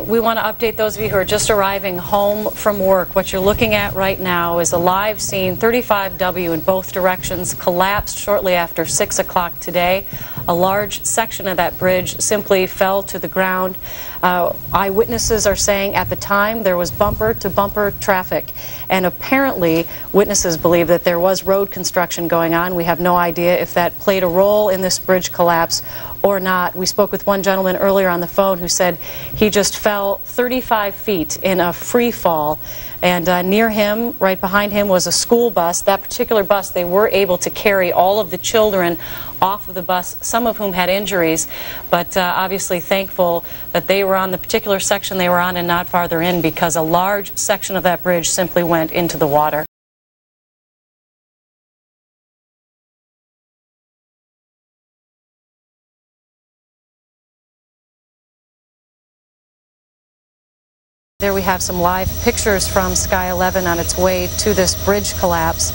We want to update those of you who are just arriving home from work. What you're looking at right now is a live scene. 35W in both directions collapsed shortly after 6 o'clock today. A large section of that bridge simply fell to the ground. Eyewitnesses are saying at the time there was bumper-to-bumper traffic, and apparently witnesses believe that there was road construction going on. We have no idea if that played a role in this bridge collapse or not. We spoke with one gentleman earlier on the phone who said he just fell 35 feet in a free fall, and near him, right behind him, was a school bus. That particular bus, they were able to carry all of the children off of the bus, some of whom had injuries, but obviously thankful that they were on the particular section they were on and not farther in, because a large section of that bridge simply went into the water. There we have some live pictures from Sky 11 on its way to this bridge collapse.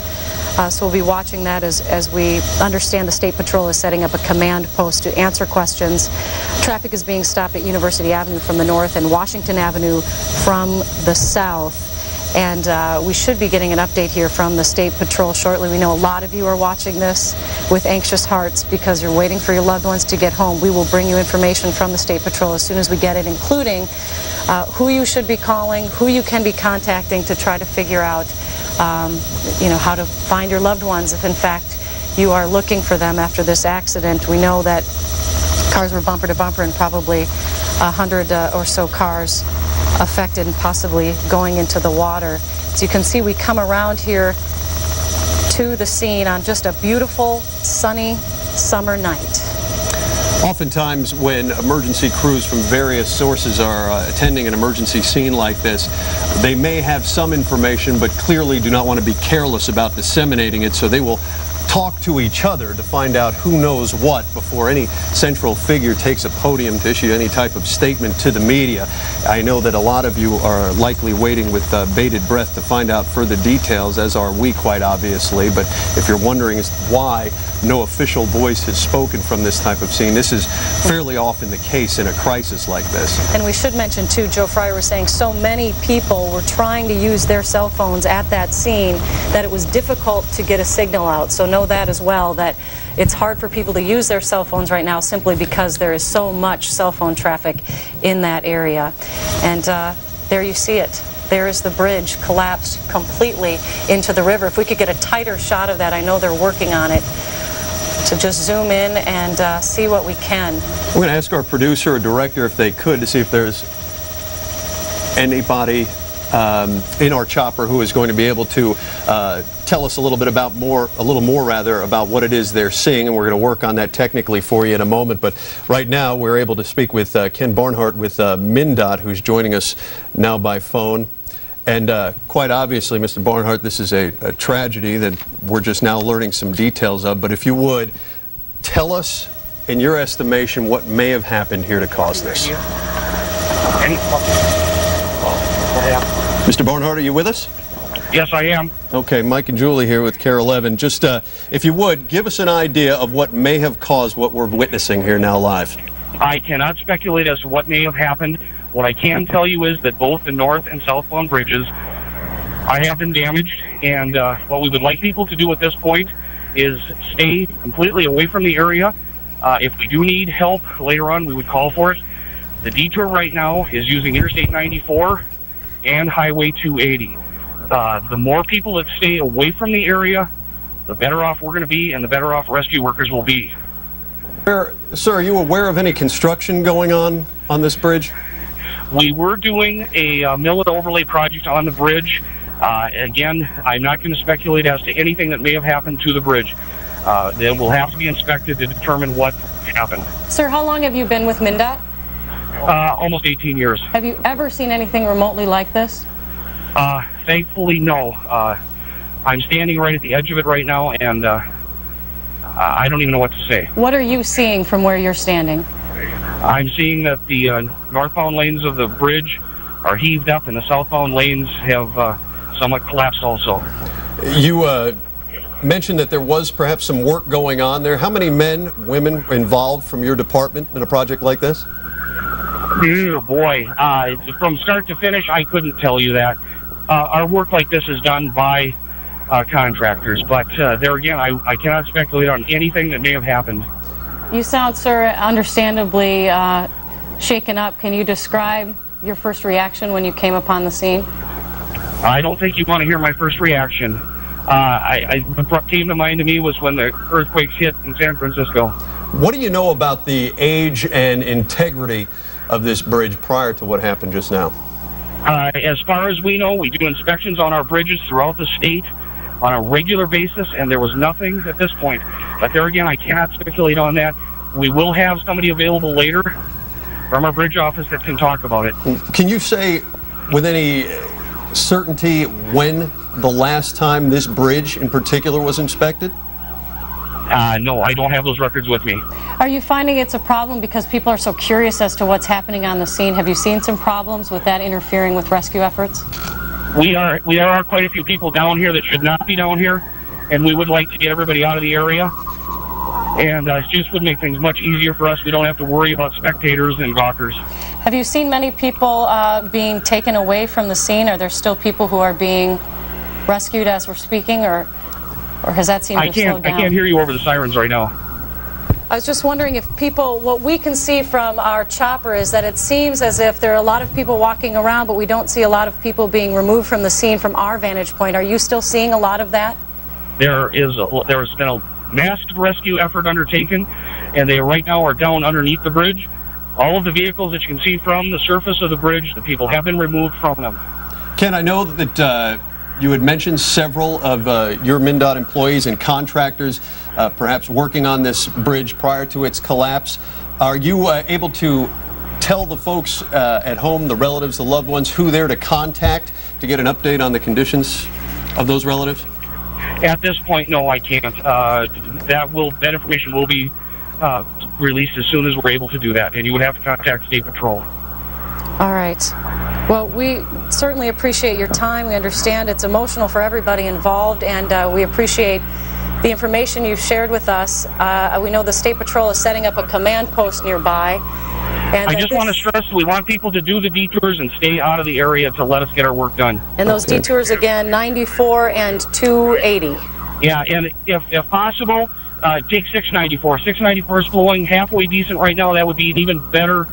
So we'll be watching that as we understand the State Patrol is setting up a command post to answer questions. Traffic is being stopped at University Avenue from the north and Washington Avenue from the south. And we should be getting an update here from the State Patrol shortly. We know a lot of you are watching this with anxious hearts because you're waiting for your loved ones to get home. We will bring you information from the State Patrol as soon as we get it, including who you should be calling, who you can be contacting to try to figure out how to find your loved ones if in fact you are looking for them after this accident. We know that cars were bumper to bumper and probably 100 or so cars affected and possibly going into the water. As you can see, we come around here to the scene on just a beautiful sunny summer night. Oftentimes when emergency crews from various sources are attending an emergency scene like this, they may have some information but clearly do not want to be careless about disseminating it, so they will talk to each other to find out who knows what before any central figure takes a podium to issue any type of statement to the media. I know that a lot of you are likely waiting with bated breath to find out further details, as are we quite obviously, but if you're wondering as to why no official voice has spoken from this type of scene, this is fairly often the case in a crisis like this. And we should mention too, Joe Fryer was saying so many people were trying to use their cell phones at that scene that it was difficult to get a signal out. So know that as well, that it's hard for people to use their cell phones right now simply because there is so much cell phone traffic in that area. And there you see it. There is the bridge collapsed completely into the river. If we could get a tighter shot of that, I know they're working on it, to just zoom in and see what we can. We're going to ask our producer or director if they could to see if there's anybody in our chopper who is going to be able to tell us a little more about what it is they're seeing, and we're going to work on that technically for you in a moment. But right now we're able to speak with Ken Barnhart with MnDOT, who's joining us now by phone. And quite obviously, Mr. Barnhart, this is a tragedy that we're just now learning some details of. But if you would, tell us, in your estimation, what may have happened here to cause this. Mr. Barnhart, are you with us? Yes, I am. Okay, Mike and Julie here with KARE 11. Just, if you would, give us an idea of what may have caused what we're witnessing here now live. I cannot speculate as to what may have happened. What I can tell you is that both the north and southbound bridges have been damaged, and what we would like people to do at this point is stay completely away from the area. If we do need help later on, we would call for it. The detour right now is using Interstate 94 and Highway 280. The more people that stay away from the area, the better off we're going to be, and the better off rescue workers will be. Sir, are you aware of any construction going on this bridge? We were doing a mill and overlay project on the bridge. Again, I'm not going to speculate as to anything that may have happened to the bridge. It will have to be inspected to determine what happened. Sir, how long have you been with MnDOT? Almost 18 years. Have you ever seen anything remotely like this? Thankfully, no. I'm standing right at the edge of it right now, and I don't even know what to say. What are you seeing from where you're standing? I'm seeing that the northbound lanes of the bridge are heaved up, and the southbound lanes have somewhat collapsed also. You mentioned that there was perhaps some work going on there. How many men, women involved from your department in a project like this? Oh, boy. From start to finish, I couldn't tell you that. Our work like this is done by contractors, but there again, I cannot speculate on anything that may have happened. You sound, sir, understandably shaken up. Can you describe your first reaction when you came upon the scene? I don't think you want to hear my first reaction. What came to mind to me was when the earthquakes hit in San Francisco. What do you know about the age and integrity of this bridge prior to what happened just now? As far as we know, we do inspections on our bridges throughout the state on a regular basis, and there was nothing at this point. But there again, I cannot speculate on that. We will have somebody available later from our bridge office that can talk about it. Can you say with any certainty when the last time this bridge in particular was inspected? No, I don't have those records with me. Are you finding it's a problem because people are so curious as to what's happening on the scene? Have you seen some problems with that interfering with rescue efforts? We are quite a few people down here that should not be down here, and we would like to get everybody out of the area. And it just would make things much easier for us. We don't have to worry about spectators and gawkers. Have you seen many people being taken away from the scene? Are there still people who are being rescued as we're speaking, or has that seemed to have slowed down? I can't hear you over the sirens right now. I was just wondering if people, what we can see from our chopper is that it seems as if there are a lot of people walking around, but we don't see a lot of people being removed from the scene from our vantage point. Are you still seeing a lot of that? There has been a massive rescue effort undertaken, and they right now are down underneath the bridge. All of the vehicles that you can see from the surface of the bridge, the people have been removed from them. Ken, I know that you had mentioned several of your MnDOT employees and contractors perhaps working on this bridge prior to its collapse. Are you able to tell the folks at home, the relatives, the loved ones, who they're to contact to get an update on the conditions of those relatives? At this point, no, I can't. That information will be released as soon as we're able to do that, and you would have to contact State Patrol. All right. Well, we certainly appreciate your time. We understand it's emotional for everybody involved, and we appreciate the information you've shared with us. We know the State Patrol is setting up a command post nearby. And I just want to stress we want people to do the detours and stay out of the area to let us get our work done. And those detours, again, 94 and 280. Yeah, and if possible, take 694. 694 is flowing halfway decent right now. That would be an even better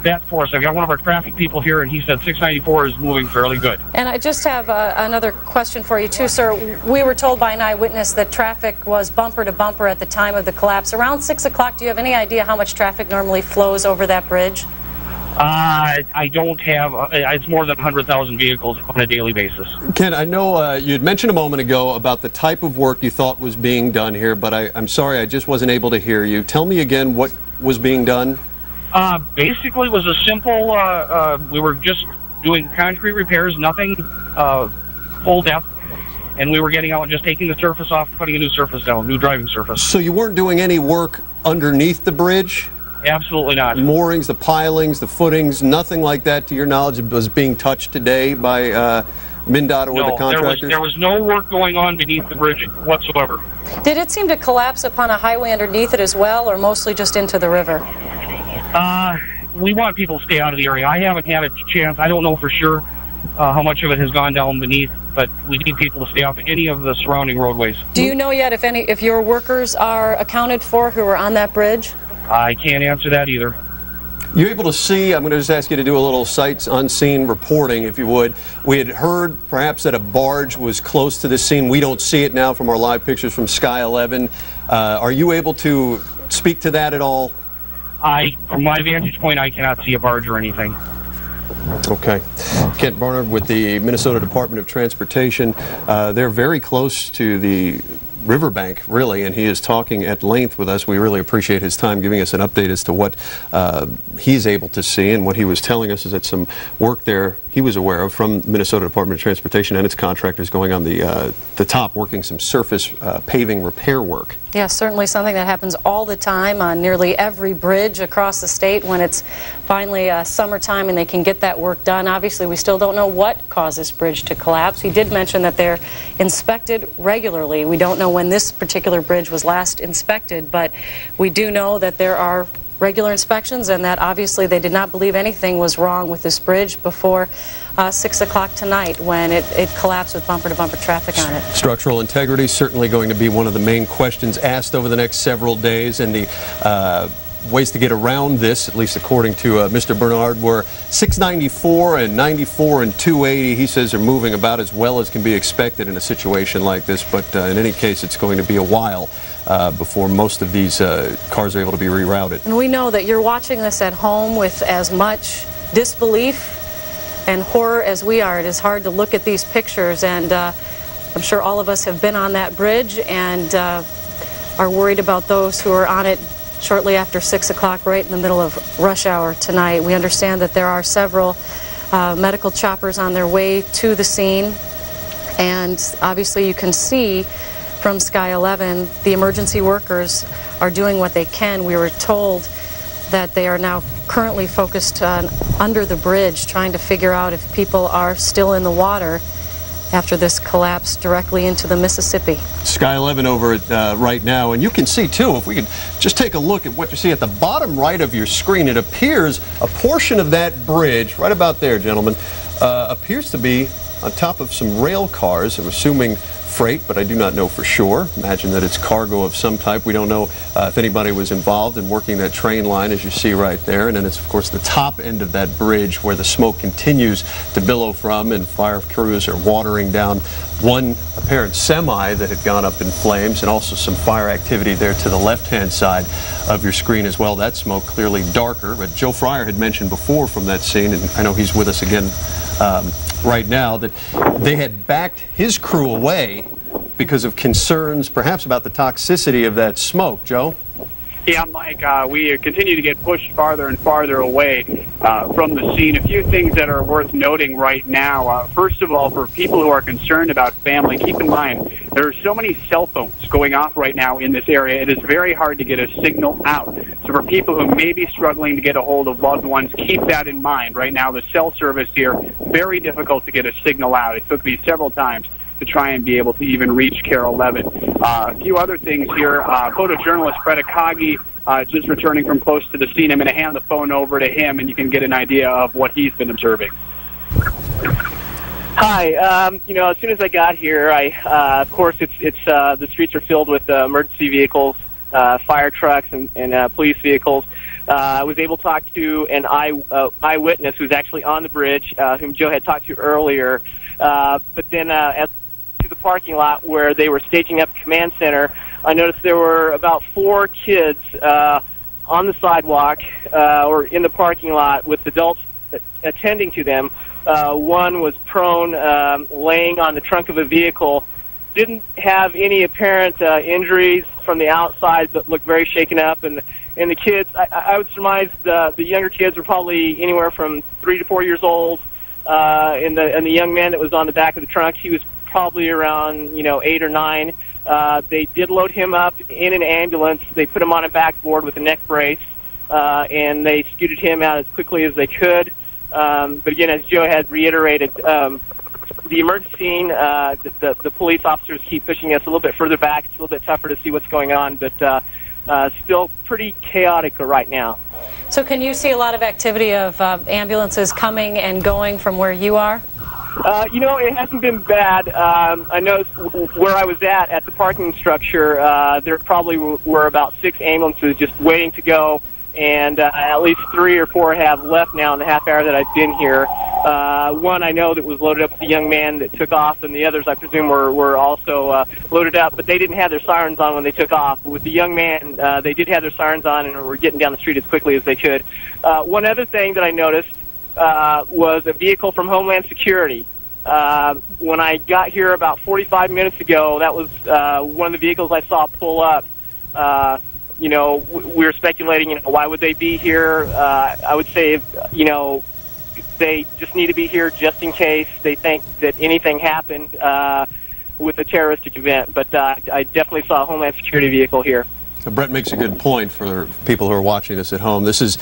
bet for us. I've got one of our traffic people here, and he said 694 is moving fairly good. And I just have another question for you, too, sir. We were told by an eyewitness that traffic was bumper to bumper at the time of the collapse. Around 6 o'clock, do you have any idea how much traffic normally flows over that bridge? I don't have, it's more than 100,000 vehicles on a daily basis. Ken, I know you had mentioned a moment ago about the type of work you thought was being done here, but I'm sorry, I just wasn't able to hear you. Tell me again what was being done. Basically, it was a simple, we were just doing concrete repairs, nothing full depth, and we were getting out and just taking the surface off, putting a new surface down, new driving surface. So you weren't doing any work underneath the bridge? Absolutely not. Moorings, the pilings, the footings, nothing like that, to your knowledge, was being touched today by MnDOT or the contractors? There was no work going on beneath the bridge whatsoever. Did it seem to collapse upon a highway underneath it as well, or mostly just into the river? We want people to stay out of the area. I haven't had a chance. I don't know for sure how much of it has gone down beneath, but we need people to stay off any of the surrounding roadways. Do you know yet if your workers are accounted for who are on that bridge? I can't answer that either. You're able to see, I'm going to just ask you to do a little sights unseen reporting, if you would. We had heard perhaps that a barge was close to this scene. We don't see it now from our live pictures from Sky 11. Are you able to speak to that at all? From my vantage point, I cannot see a barge or anything. Okay. Kent Barnard with the Minnesota Department of Transportation. They're very close to the riverbank, really, and he is talking at length with us. We really appreciate his time giving us an update as to what he's able to see, and what he was telling us is that some work there he was aware of from Minnesota Department of Transportation and its contractors going on the top, working some surface paving repair work. Yeah, certainly something that happens all the time on nearly every bridge across the state when it's finally summertime and they can get that work done. Obviously, we still don't know what caused this bridge to collapse. He did mention that they're inspected regularly. We don't know when this particular bridge was last inspected, but we do know that there are regular inspections, and that obviously they did not believe anything was wrong with this bridge before 6 o'clock tonight when it collapsed with bumper-to-bumper traffic on it. Structural integrity is certainly going to be one of the main questions asked over the next several days, and the ways to get around this, at least according to Mr. Bernard, were 694 and 94 and 280. He says they're moving about as well as can be expected in a situation like this, but in any case, it's going to be a while before most of these cars are able to be rerouted. And we know that you're watching this at home with as much disbelief and horror as we are. It is hard to look at these pictures, and I'm sure all of us have been on that bridge and are worried about those who are on it shortly after 6 o'clock, right in the middle of rush hour tonight. We understand that there are several medical choppers on their way to the scene, and obviously you can see from Sky 11 the emergency workers are doing what they can. We were told that they are now currently focused on under the bridge, trying to figure out if people are still in the water after this collapse directly into the Mississippi. Sky 11 over it right now, and you can see too, if we could just take a look at what you see at the bottom right of your screen, it appears a portion of that bridge, right about there, gentlemen, appears to be on top of some rail cars. I'm assuming freight, but I do not know for sure. Imagine that it's cargo of some type. We don't know if anybody was involved in working that train line, as you see right there. And then it's, of course, the top end of that bridge where the smoke continues to billow from, and fire crews are watering down one apparent semi that had gone up in flames, and also some fire activity there to the left-hand side of your screen as well. That smoke clearly darker, but Joe Fryer had mentioned before from that scene, and I know he's with us again right now, that they had backed his crew away because of concerns perhaps about the toxicity of that smoke. Joe? Yeah, Mike, we continue to get pushed farther and farther away from the scene. A few things that are worth noting right now. First of all, for people who are concerned about family, keep in mind there are so many cell phones going off right now in this area. It is very hard to get a signal out. So for people who may be struggling to get a hold of loved ones, keep that in mind. Right now, the cell service here, very difficult to get a signal out. It took me several times to try and be able to even reach KARE 11. A few other things here. Photojournalist Brett Akagi just returning from close to the scene. I'm going to hand the phone over to him, and you can get an idea of what he's been observing. Hi. As soon as I got here, of course, it's the streets are filled with emergency vehicles, fire trucks, and police vehicles. I was able to talk to an eyewitness who's actually on the bridge, whom Joe had talked to earlier. But then as to the parking lot where they were staging up the command center, I noticed there were about 4 kids on the sidewalk or in the parking lot with adults attending to them. One was prone, laying on the trunk of a vehicle, didn't have any apparent injuries from the outside, but looked very shaken up. And the kids, I would surmise the younger kids were probably anywhere from 3 to 4 years old. And the young man that was on the back of the trunk, he was probably around 8 or 9. They did load him up in an ambulance. They put him on a backboard with a neck brace, and they scooted him out as quickly as they could. But again, as Joe had reiterated, the emergency scene, the police officers keep pushing us a little bit further back. It's a little bit tougher to see what's going on, but still pretty chaotic right now. So can you see a lot of activity of ambulances coming and going from where you are? It hasn't been bad. I know where I was at the parking structure, there probably were about 6 ambulances just waiting to go, and at least 3 or 4 have left now in the half hour that I've been here. One I know that was loaded up with the young man that took off, and the others I presume were also loaded up, but they didn't have their sirens on when they took off. With the young man, they did have their sirens on and were getting down the street as quickly as they could. One other thing that I noticed was a vehicle from Homeland Security. When I got here about 45 minutes ago, that was one of the vehicles I saw pull up. We were speculating, why would they be here? I would say, they just need to be here just in case they think that anything happened with a terroristic event. But I definitely saw a Homeland Security vehicle here. Brett makes a good point for people who are watching this at home. This is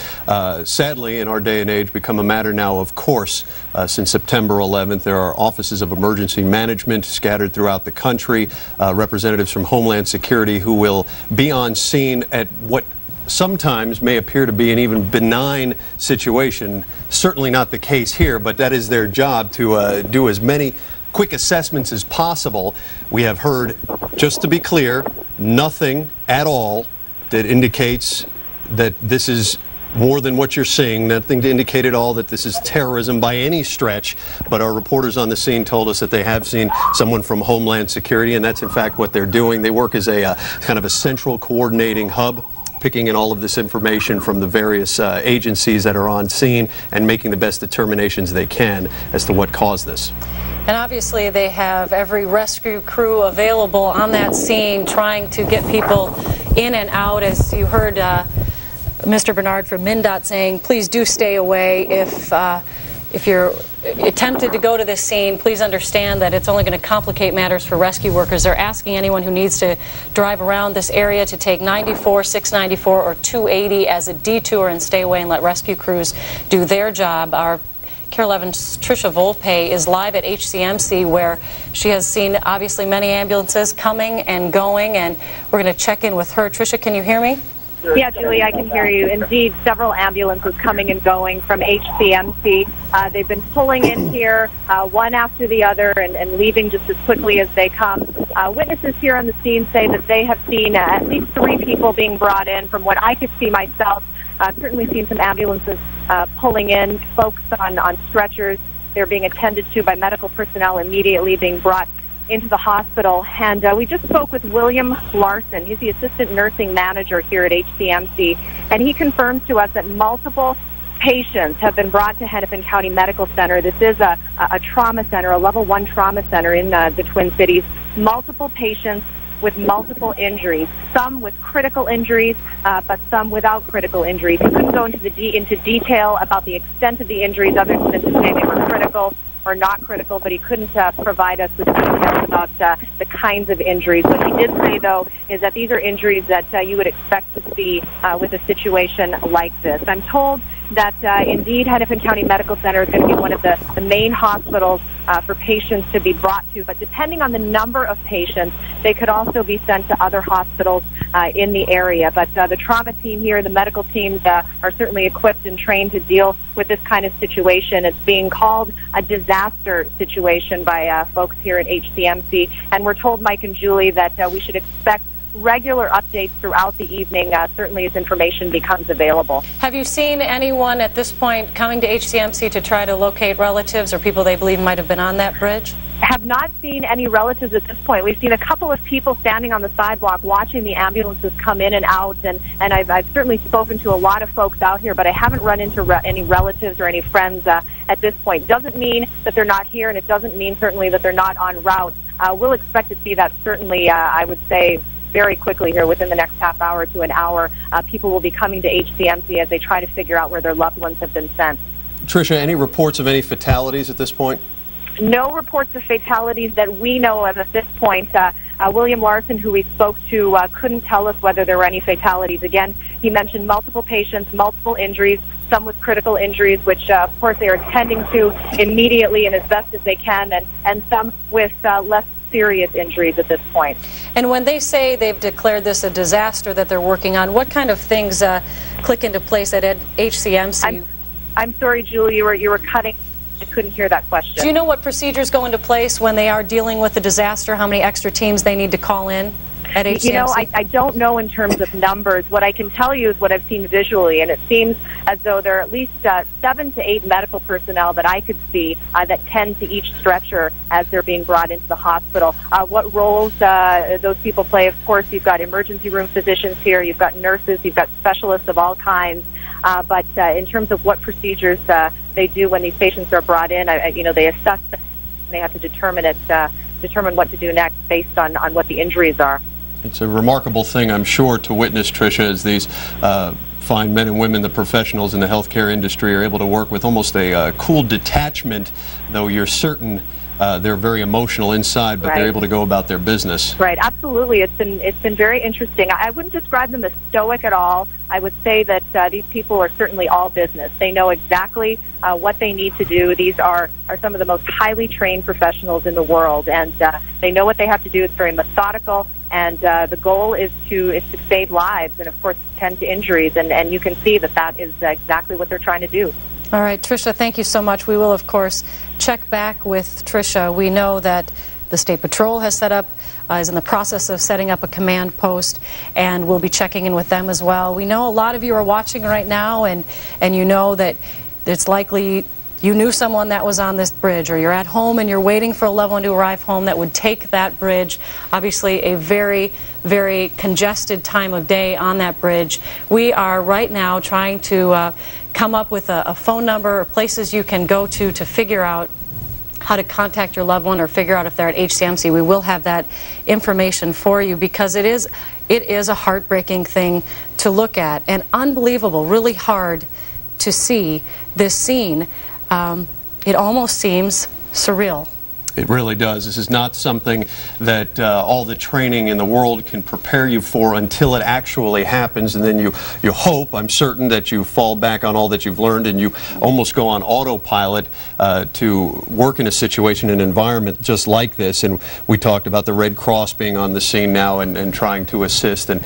sadly, in our day and age, become a matter now of course. Since September 11th, there are offices of emergency management scattered throughout the country, representatives from Homeland Security who will be on scene at what sometimes may appear to be an even benign situation. Certainly not the case here, but that is their job to do as many quick assessments as possible. We have heard, just to be clear, nothing at all that indicates that this is more than what you're seeing, nothing to indicate at all that this is terrorism by any stretch, but our reporters on the scene told us that they have seen someone from Homeland Security, and that's in fact what they're doing. They work as a kind of a central coordinating hub, picking in all of this information from the various agencies that are on scene and making the best determinations they can as to what caused this. And obviously they have every rescue crew available on that scene trying to get people in and out. As you heard Mr. Bernard from MnDOT saying, please do stay away. If you're tempted to go to this scene, please understand that it's only going to complicate matters for rescue workers. They're asking anyone who needs to drive around this area to take 94, 694, or 280 as a detour and stay away and let rescue crews do their job. Our KARE 11's Tricia Volpe is live at HCMC, where she has seen obviously many ambulances coming and going, and we're going to check in with her. Tricia, can you hear me? Yeah, Julie, I can hear you. Indeed, several ambulances coming and going from HCMC. They've been pulling in here one after the other and leaving just as quickly as they come. Witnesses here on the scene say that they have seen at least 3 people being brought in. From what I could see myself, I've certainly seen some ambulances pulling in, folks on stretchers. They're being attended to by medical personnel, immediately being brought into the hospital. And we just spoke with William Larson. He's the assistant nursing manager here at HCMC, and he confirms to us that multiple patients have been brought to Hennepin County Medical Center. This is a trauma center, a level 1 trauma center in the Twin Cities. Multiple patients with multiple injuries, some with critical injuries, but some without critical injuries. He couldn't go into detail about the extent of the injuries other than to say they were critical or not critical, but he couldn't provide us with details about the kinds of injuries. What he did say, though, is that these are injuries that you would expect to see with a situation like this. I'm told that indeed Hennepin County Medical Center is going to be one of the main hospitals for patients to be brought to, but depending on the number of patients, they could also be sent to other hospitals in the area. But the trauma team here, the medical teams are certainly equipped and trained to deal with this kind of situation. It's being called a disaster situation by folks here at HCMC, and we're told, Mike and Julie, that we should expect regular updates throughout the evening, certainly as information becomes available. Have you seen anyone at this point coming to HCMC to try to locate relatives or people they believe might have been on that bridge? Have not seen any relatives at this point. We've seen a couple of people standing on the sidewalk watching the ambulances come in and out, and I've certainly spoken to a lot of folks out here, but I haven't run into any relatives or any friends at this point. Doesn't mean that they're not here, and it doesn't mean certainly that they're not en route. We'll expect to see that certainly, I would say, very quickly here within the next half hour to an hour. People will be coming to HCMC as they try to figure out where their loved ones have been sent. Tricia, any reports of any fatalities at this point? No reports of fatalities that we know of at this point. William Larson, who we spoke to, couldn't tell us whether there were any fatalities. Again, he mentioned multiple patients, multiple injuries, some with critical injuries, which of course they are attending to immediately and as best as they can, and some with less serious injuries at this point. And when they say they've declared this a disaster that they're working on, what kind of things click into place at HCMC? I'm sorry, Julie, you were cutting. I couldn't hear that question. Do you know what procedures go into place when they are dealing with a disaster? How many extra teams they need to call in at HCMC? You know, I don't know in terms of numbers. What I can tell you is what I've seen visually, and it seems as though there are at least 7 to 8 medical personnel that I could see that tend to each stretcher as they're being brought into the hospital. What roles those people play, of course, you've got emergency room physicians here, you've got nurses, you've got specialists of all kinds, but in terms of what procedures they do when these patients are brought in, they assess them, and they have to determine what to do next based on what the injuries are. It's a remarkable thing, I'm sure, to witness, Tricia, as these fine men and women, the professionals in the healthcare industry, are able to work with almost a cool detachment, though you're certain they're very emotional inside, but they're able to go about their business. Right, absolutely. It's been very interesting. I wouldn't describe them as stoic at all. I would say that these people are certainly all business. They know exactly what they need to do. These are some of the most highly trained professionals in the world, and they know what they have to do. It's very methodical and the goal is to save lives and, of course, tend to injuries. And you can see that is exactly what they're trying to do. All right, Tricia, thank you so much. We will, of course, check back with Tricia. We know that the State Patrol has set up, is in the process of setting up a command post, and we'll be checking in with them as well. We know a lot of you are watching right now, and you know that it's likely you knew someone that was on this bridge, or you're at home and you're waiting for a loved one to arrive home that would take that bridge. Obviously a very, very congested time of day on that bridge. We are right now trying to come up with a phone number or places you can go to figure out how to contact your loved one or figure out if they're at HCMC. We will have that information for you, because it is a heartbreaking thing to look at, and unbelievable, really hard to see this scene. It almost seems surreal. It really does. This is not something that all the training in the world can prepare you for until it actually happens, and then you hope, I'm certain, that you fall back on all that you've learned and you almost go on autopilot to work in a situation, an environment just like this. And we talked about the Red Cross being on the scene now and trying to assist, and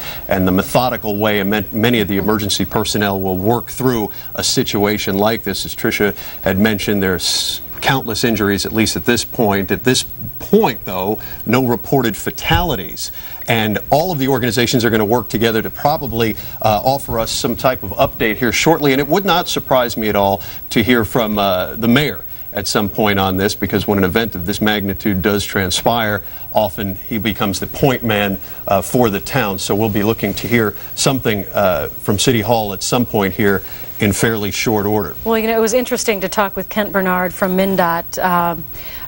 the methodical way many of the emergency personnel will work through a situation like this. As Tricia had mentioned, there's countless injuries, at least at this point. At this point, though, no reported fatalities. And all of the organizations are going to work together to probably offer us some type of update here shortly. And it would not surprise me at all to hear from the mayor at some point on this, because when an event of this magnitude does transpire, often he becomes the point man for the town. So we'll be looking to hear something from City Hall at some point here in fairly short order. Well, you know, it was interesting to talk with Kent Bernard from MnDOT,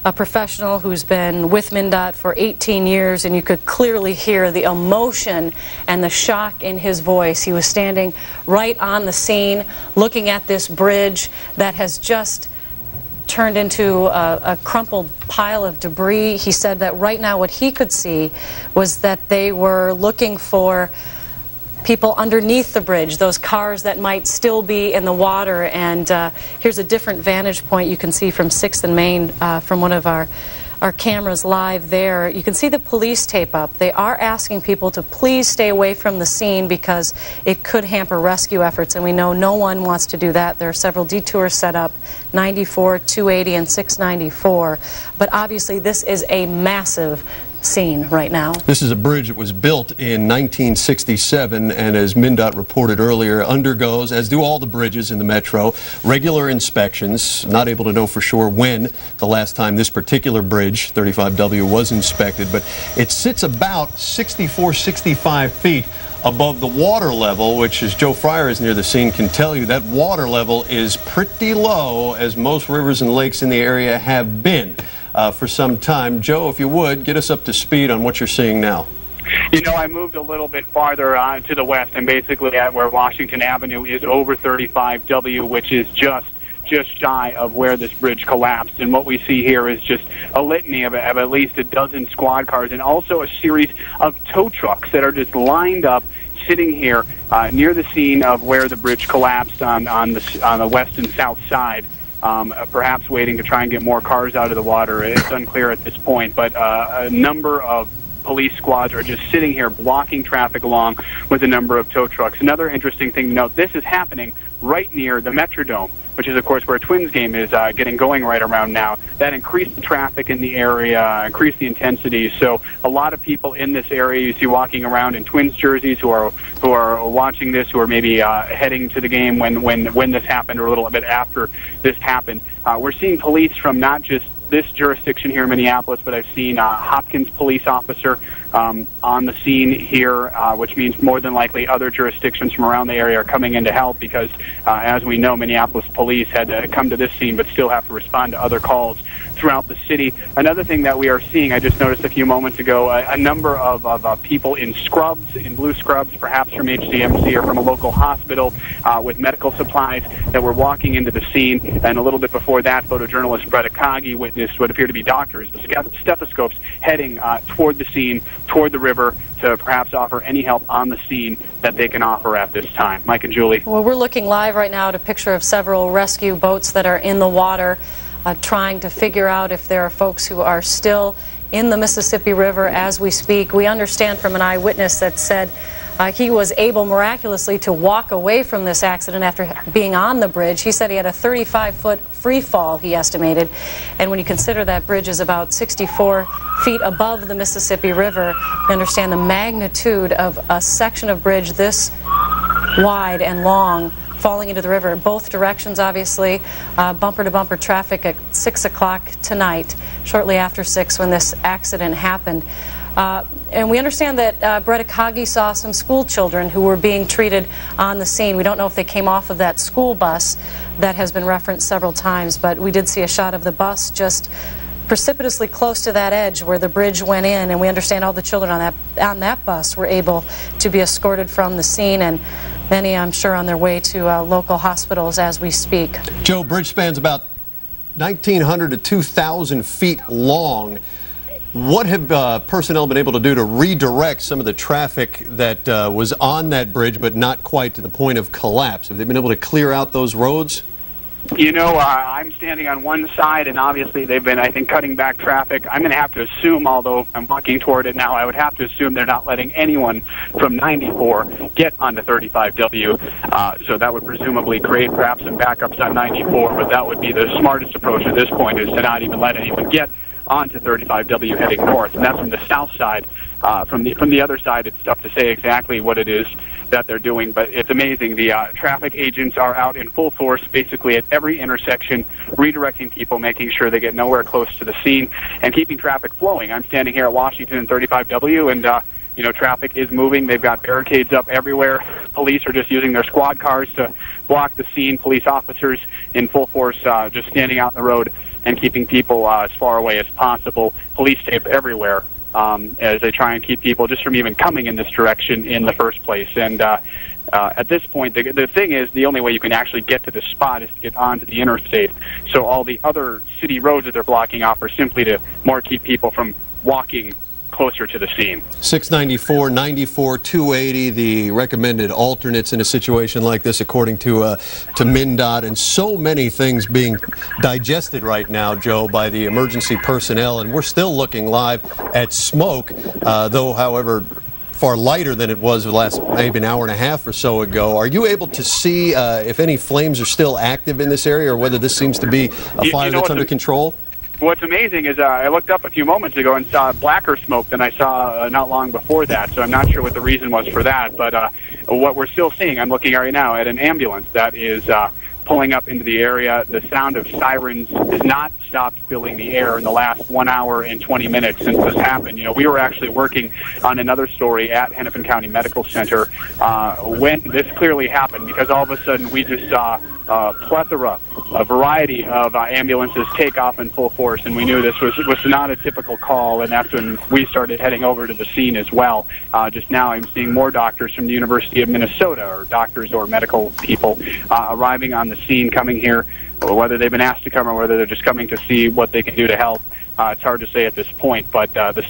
a professional who's been with MnDOT for 18 years, and you could clearly hear the emotion and the shock in his voice. He was standing right on the scene, looking at this bridge that has just turned into a crumpled pile of debris. He said that right now what he could see was that they were looking for people underneath the bridge, those cars that might still be in the water. And here's a different vantage point you can see from 6th and Main, from one of our cameras live there. You can see the police tape up. They are asking people to please stay away from the scene because it could hamper rescue efforts, and we know no one wants to do that. There are several detours set up, 94, 280, and 694. But obviously this is a massive scene right now. This is a bridge that was built in 1967, and as MnDOT reported earlier, undergoes, as do all the bridges in the metro, regular inspections. Not able to know for sure when the last time this particular bridge, 35W, was inspected, but it sits about 64, 65 feet above the water level, which, as Joe Fryer is near the scene, can tell you that water level is pretty low, as most rivers and lakes in the area have been for some time. Joe, if you would, get us up to speed on what you're seeing now. You know, I moved a little bit farther to the west, and basically at where Washington Avenue is over 35W, which is just shy of where this bridge collapsed. And what we see here is just a litany of at least a dozen squad cars, and also a series of tow trucks that are just lined up, sitting here near the scene of where the bridge collapsed on the west and south side. Perhaps waiting to try and get more cars out of the water. It's unclear at this point, but a number of police squads are just sitting here blocking traffic along with a number of tow trucks. Another interesting thing to note, this is happening right near the Metrodome, which is, of course, where a Twins game is getting going right around now. That increased the traffic in the area, increased the intensity. So a lot of people in this area you see walking around in Twins jerseys who are watching this, who are maybe heading to the game when this happened or a little bit after this happened. We're seeing police from not just this jurisdiction here in Minneapolis, but I've seen a Hopkins police officer on the scene here, which means more than likely other jurisdictions from around the area are coming in to help, because as we know, Minneapolis police had to come to this scene but still have to respond to other calls throughout the city. Another thing that we are seeing, I just noticed a few moments ago, a number of people in scrubs, in blue scrubs, perhaps from HCMC or from a local hospital with medical supplies, that were walking into the scene. And a little bit before that, photojournalist Brett Akagi witnessed what appear to be doctors, the stethoscopes, heading toward the scene, toward the river, to perhaps offer any help on the scene that they can offer at this time. Mike and Julie. Well, we're looking live right now at a picture of several rescue boats that are in the water. trying to figure out if there are folks who are still in the Mississippi River as we speak. We understand from an eyewitness that said he was able miraculously to walk away from this accident after being on the bridge. He said he had a 35-foot free fall, he estimated. And when you consider that bridge is about 64 feet above the Mississippi River, you understand the magnitude of a section of bridge this wide and long falling into the river. Both directions, obviously, bumper-to-bumper traffic at 6 o'clock tonight, shortly after 6 when this accident happened. And we understand that Brett Akagi saw some school children who were being treated on the scene. We don't know if they came off of that school bus that has been referenced several times, but we did see a shot of the bus just precipitously close to that edge where the bridge went in, and we understand all the children on that bus were able to be escorted from the scene, and many, I'm sure, on their way to local hospitals as we speak. Joe, bridge spans about 1,900 to 2,000 feet long. What have personnel been able to do to redirect some of the traffic that was on that bridge but not quite to the point of collapse? Have they been able to clear out those roads? You know, I'm standing on one side, and obviously they've been, I think, cutting back traffic. I'm going to have to assume, although I'm walking toward it now, I would have to assume they're not letting anyone from 94 get onto 35W. So that would presumably create perhaps some backups on 94, but that would be the smartest approach at this point, is to not even let anyone get onto 35W heading north, and that's from the south side. From the other side, it's tough to say exactly what it is that they're doing, but it's amazing. The traffic agents are out in full force, basically at every intersection, redirecting people, making sure they get nowhere close to the scene, and keeping traffic flowing. I'm standing here at Washington and 35W, and you know, traffic is moving. They've got barricades up everywhere. Police are just using their squad cars to block the scene. Police officers in full force, just standing out in the road and keeping people as far away as possible. Police tape everywhere as they try and keep people just from even coming in this direction in the first place. And at this point, the thing is, the only way you can actually get to this spot is to get onto the interstate. So all the other city roads that they're blocking off are simply to more keep people from walking closer to the scene. 694, 94, 280, the recommended alternates in a situation like this, according to MnDOT, and so many things being digested right now, Joe, by the emergency personnel, and we're still looking live at smoke, though, however, far lighter than it was the last maybe an hour and a half or so ago. Are you able to see if any flames are still active in this area, or whether this seems to be a fire that's under control? What's amazing is I looked up a few moments ago and saw blacker smoke than I saw not long before that, so I'm not sure what the reason was for that, but what we're still seeing, I'm looking right now at an ambulance that is pulling up into the area. The sound of sirens has not stopped filling the air in the last 1 hour and 20 minutes since this happened. You know, we were actually working on another story at Hennepin County Medical Center when this clearly happened, because all of a sudden we just saw a variety of ambulances take off in full force, and we knew this was not a typical call, and that's when we started heading over to the scene as well. Just now I'm seeing more doctors from the University of Minnesota, or doctors or medical people arriving on the scene, coming here, whether they've been asked to come or whether they're just coming to see what they can do to help. It's hard to say at this point, but the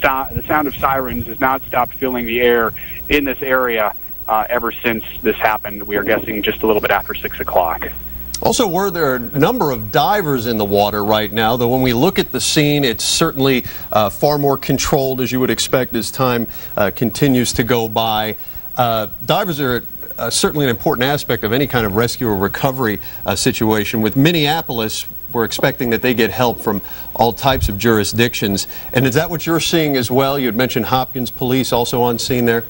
sound of sirens has not stopped filling the air in this area ever since this happened. We are guessing just a little bit after 6 o'clock. Also, were there a number of divers in the water right now, though when we look at the scene, it's certainly far more controlled, as you would expect, as time continues to go by. Divers are certainly an important aspect of any kind of rescue or recovery situation. With Minneapolis, we're expecting that they get help from all types of jurisdictions. And is that what you're seeing as well? You had mentioned Hopkins Police also on scene there.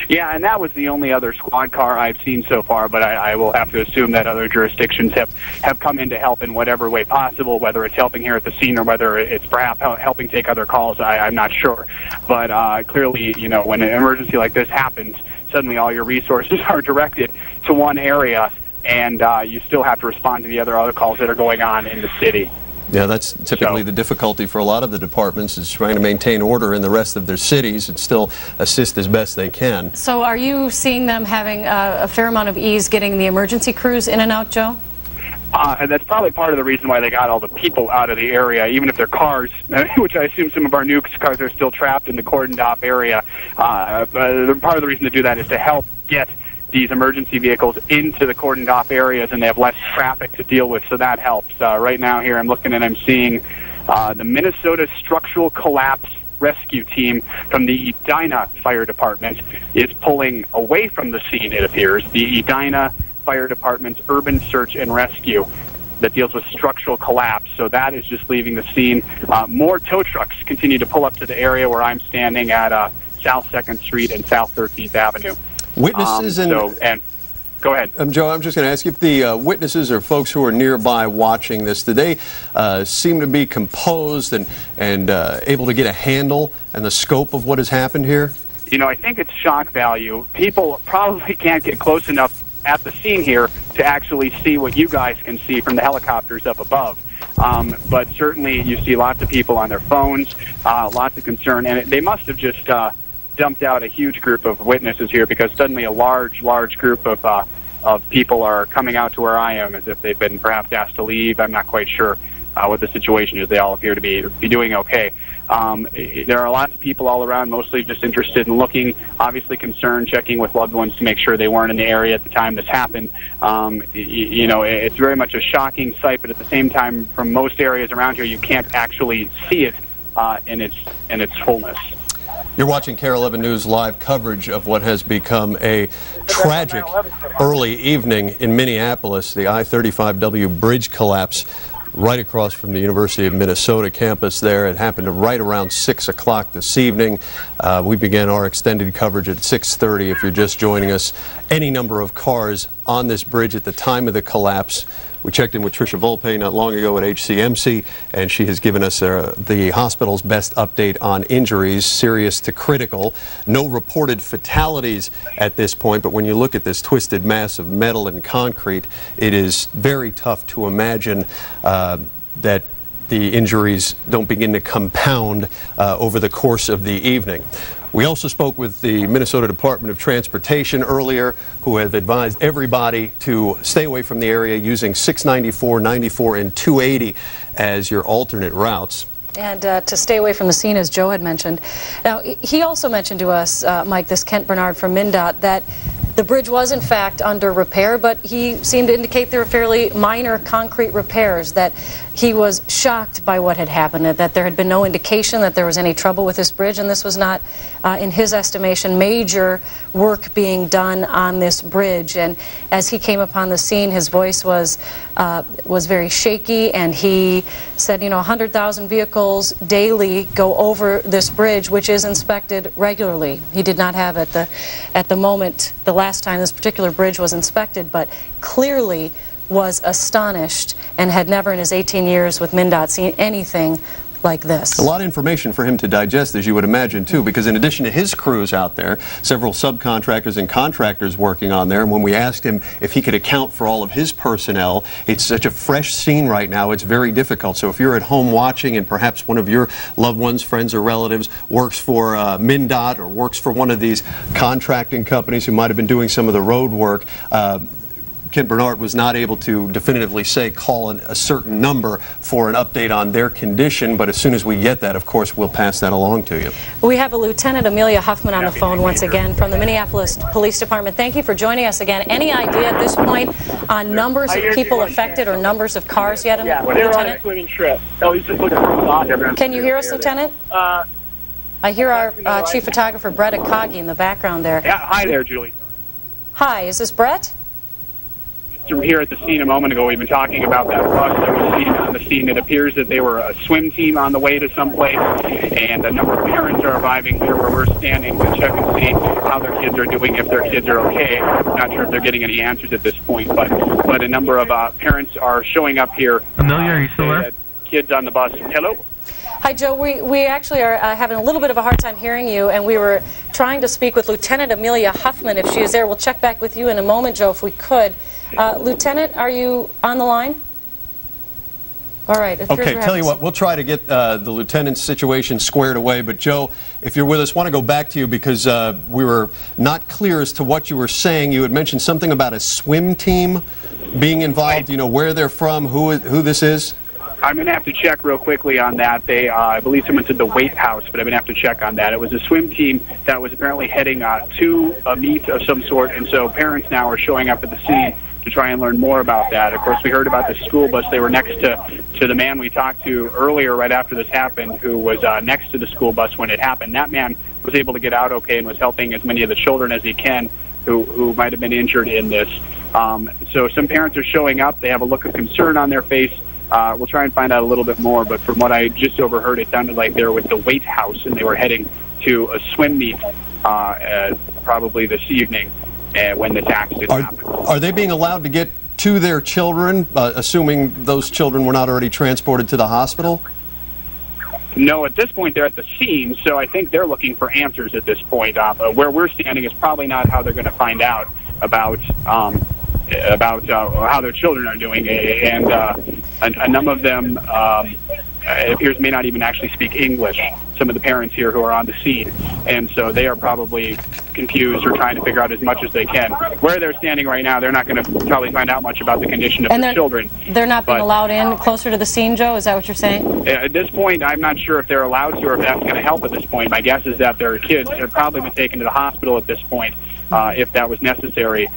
Yeah, and that was the only other squad car I've seen so far, but I will have to assume that other jurisdictions have come in to help in whatever way possible, whether it's helping here at the scene or whether it's perhaps helping take other calls. I'm not sure. But clearly, you know, when an emergency like this happens, suddenly all your resources are directed to one area, and you still have to respond to the other calls that are going on in the city. Yeah, that's typically the difficulty for a lot of the departments, is trying to maintain order in the rest of their cities and still assist as best they can. So are you seeing them having a fair amount of ease getting the emergency crews in and out, Joe? And that's probably part of the reason why they got all the people out of the area, even if their cars, which I assume some of our new cars are still trapped in the cordoned off area. Part of the reason to do that is to help get these emergency vehicles into the cordoned off areas, and they have less traffic to deal with, so that helps. Right now here I'm looking and I'm seeing the Minnesota Structural Collapse Rescue Team from the Edina Fire Department is pulling away from the scene, it appears. The Edina Fire Department's Urban Search and Rescue that deals with structural collapse. So that is just leaving the scene. More tow trucks continue to pull up to the area where I'm standing at South 2nd Street and South 13th Avenue. Witnesses and go ahead. Joe, I'm just going to ask you if the witnesses or folks who are nearby watching this, do they seem to be composed and able to get a handle and the scope of what has happened here? You know, I think it's shock value. People probably can't get close enough at the scene here to actually see what you guys can see from the helicopters up above. But certainly you see lots of people on their phones, lots of concern, and they must have just dumped out a huge group of witnesses here, because suddenly a large group of people are coming out to where I am as if they've been perhaps asked to leave. I'm not quite sure what the situation is. They all appear to be doing okay. There are lots of people all around, mostly just interested in looking, obviously concerned, checking with loved ones to make sure they weren't in the area at the time this happened. You know, it's very much a shocking sight, but at the same time, from most areas around here, you can't actually see it in its fullness. You're watching KARE 11 News live coverage of what has become a tragic early evening in Minneapolis, the I-35W bridge collapse right across from the University of Minnesota campus there. It happened right around 6 o'clock this evening. We began our extended coverage at 6:30. If you're just joining us, any number of cars on this bridge at the time of the collapse. We checked in with Tricia Volpe not long ago at HCMC, and she has given us the hospital's best update on injuries, serious to critical. No reported fatalities at this point, but when you look at this twisted mass of metal and concrete, it is very tough to imagine that the injuries don't begin to compound over the course of the evening. We also spoke with the Minnesota Department of Transportation earlier, who have advised everybody to stay away from the area using 694, 94, and 280 as your alternate routes. And to stay away from the scene, as Joe had mentioned. Now, he also mentioned to us, Mike, this Kent Bernard from MnDOT, that the bridge was in fact under repair, but he seemed to indicate there were fairly minor concrete repairs, that he was shocked by what had happened, that there had been no indication that there was any trouble with this bridge, and this was not, in his estimation, major work being done on this bridge. And as he came upon the scene, his voice was very shaky, and he said, you know, 100,000 vehicles daily go over this bridge, which is inspected regularly. He did not have at the moment, the last time this particular bridge was inspected, but clearly was astonished and had never in his 18 years with MnDOT seen anything like this. A lot of information for him to digest, as you would imagine, too, because in addition to his crews out there, several subcontractors and contractors working on there, and when we asked him if he could account for all of his personnel, it's such a fresh scene right now, it's very difficult. So if you're at home watching and perhaps one of your loved ones, friends, or relatives works for MnDOT or works for one of these contracting companies who might have been doing some of the road work, Kent Bernard was not able to definitively say call a certain number for an update on their condition, but as soon as we get that, of course, we'll pass that along to you. We have a Lieutenant Amelia Huffman on the phone once again from the Minneapolis Police Department. Thank you for joining us again. Any idea at this point on numbers of people affected or numbers of cars yet, yeah, they're on a swimming trip. Oh, he's just looking for a spot. Can you hear us, Lieutenant? I hear our chief photographer, Brett Akagi, in the background there. Yeah, hi there, Julie. Hi, is this Brett? Here at the scene a moment ago, we've been talking about that bus that was seen on the scene. It appears that they were a swim team on the way to someplace, and a number of parents are arriving here where we're standing to check and see how their kids are doing, if their kids are okay. Not sure if they're getting any answers at this point, but a number of parents are showing up here. Amelia, are you still there? Kids on the bus. Hello? Hi, Joe. We actually are having a little bit of a hard time hearing you, and we were trying to speak with Lieutenant Amelia Huffman if she is there. We'll check back with you in a moment, Joe, if we could. Lieutenant, are you on the line? All right. Okay, tell you what, we'll try to get the lieutenant's situation squared away, but Joe, if you're with us, I want to go back to you because we were not clear as to what you were saying. You had mentioned something about a swim team being involved, you know, where they're from, who this is? I'm going to have to check real quickly on that. I believe someone said the weight house, but I'm going to have to check on that. It was a swim team that was apparently heading to a meet of some sort, and so parents now are showing up at the scene to try and learn more about that. Of course, we heard about the school bus. They were next to the man we talked to earlier right after this happened, who was next to the school bus when it happened. That man was able to get out okay and was helping as many of the children as he can who might have been injured in this. So some parents are showing up. They have a look of concern on their face. We'll try and find out a little bit more, but from what I just overheard, it sounded like they were with the weight house and they were heading to a swim meet probably this evening when this accident happened. Are they being allowed to get to their children, assuming those children were not already transported to the hospital? No, at this point they're at the scene, so I think they're looking for answers at this point. Where we're standing is probably not how they're going to find out about how their children are doing, and a number of them, it appears, may not even actually speak English. Some of the parents here who are on the scene, and so they are probably confused or trying to figure out as much as they can. Where they're standing right now, they're not going to probably find out much about the condition of their children. They're not being allowed in closer to the scene, Joe? Is that what you're saying? At this point, I'm not sure if they're allowed to or if that's going to help at this point. My guess is that their kids have probably been taken to the hospital at this point, if that was necessary.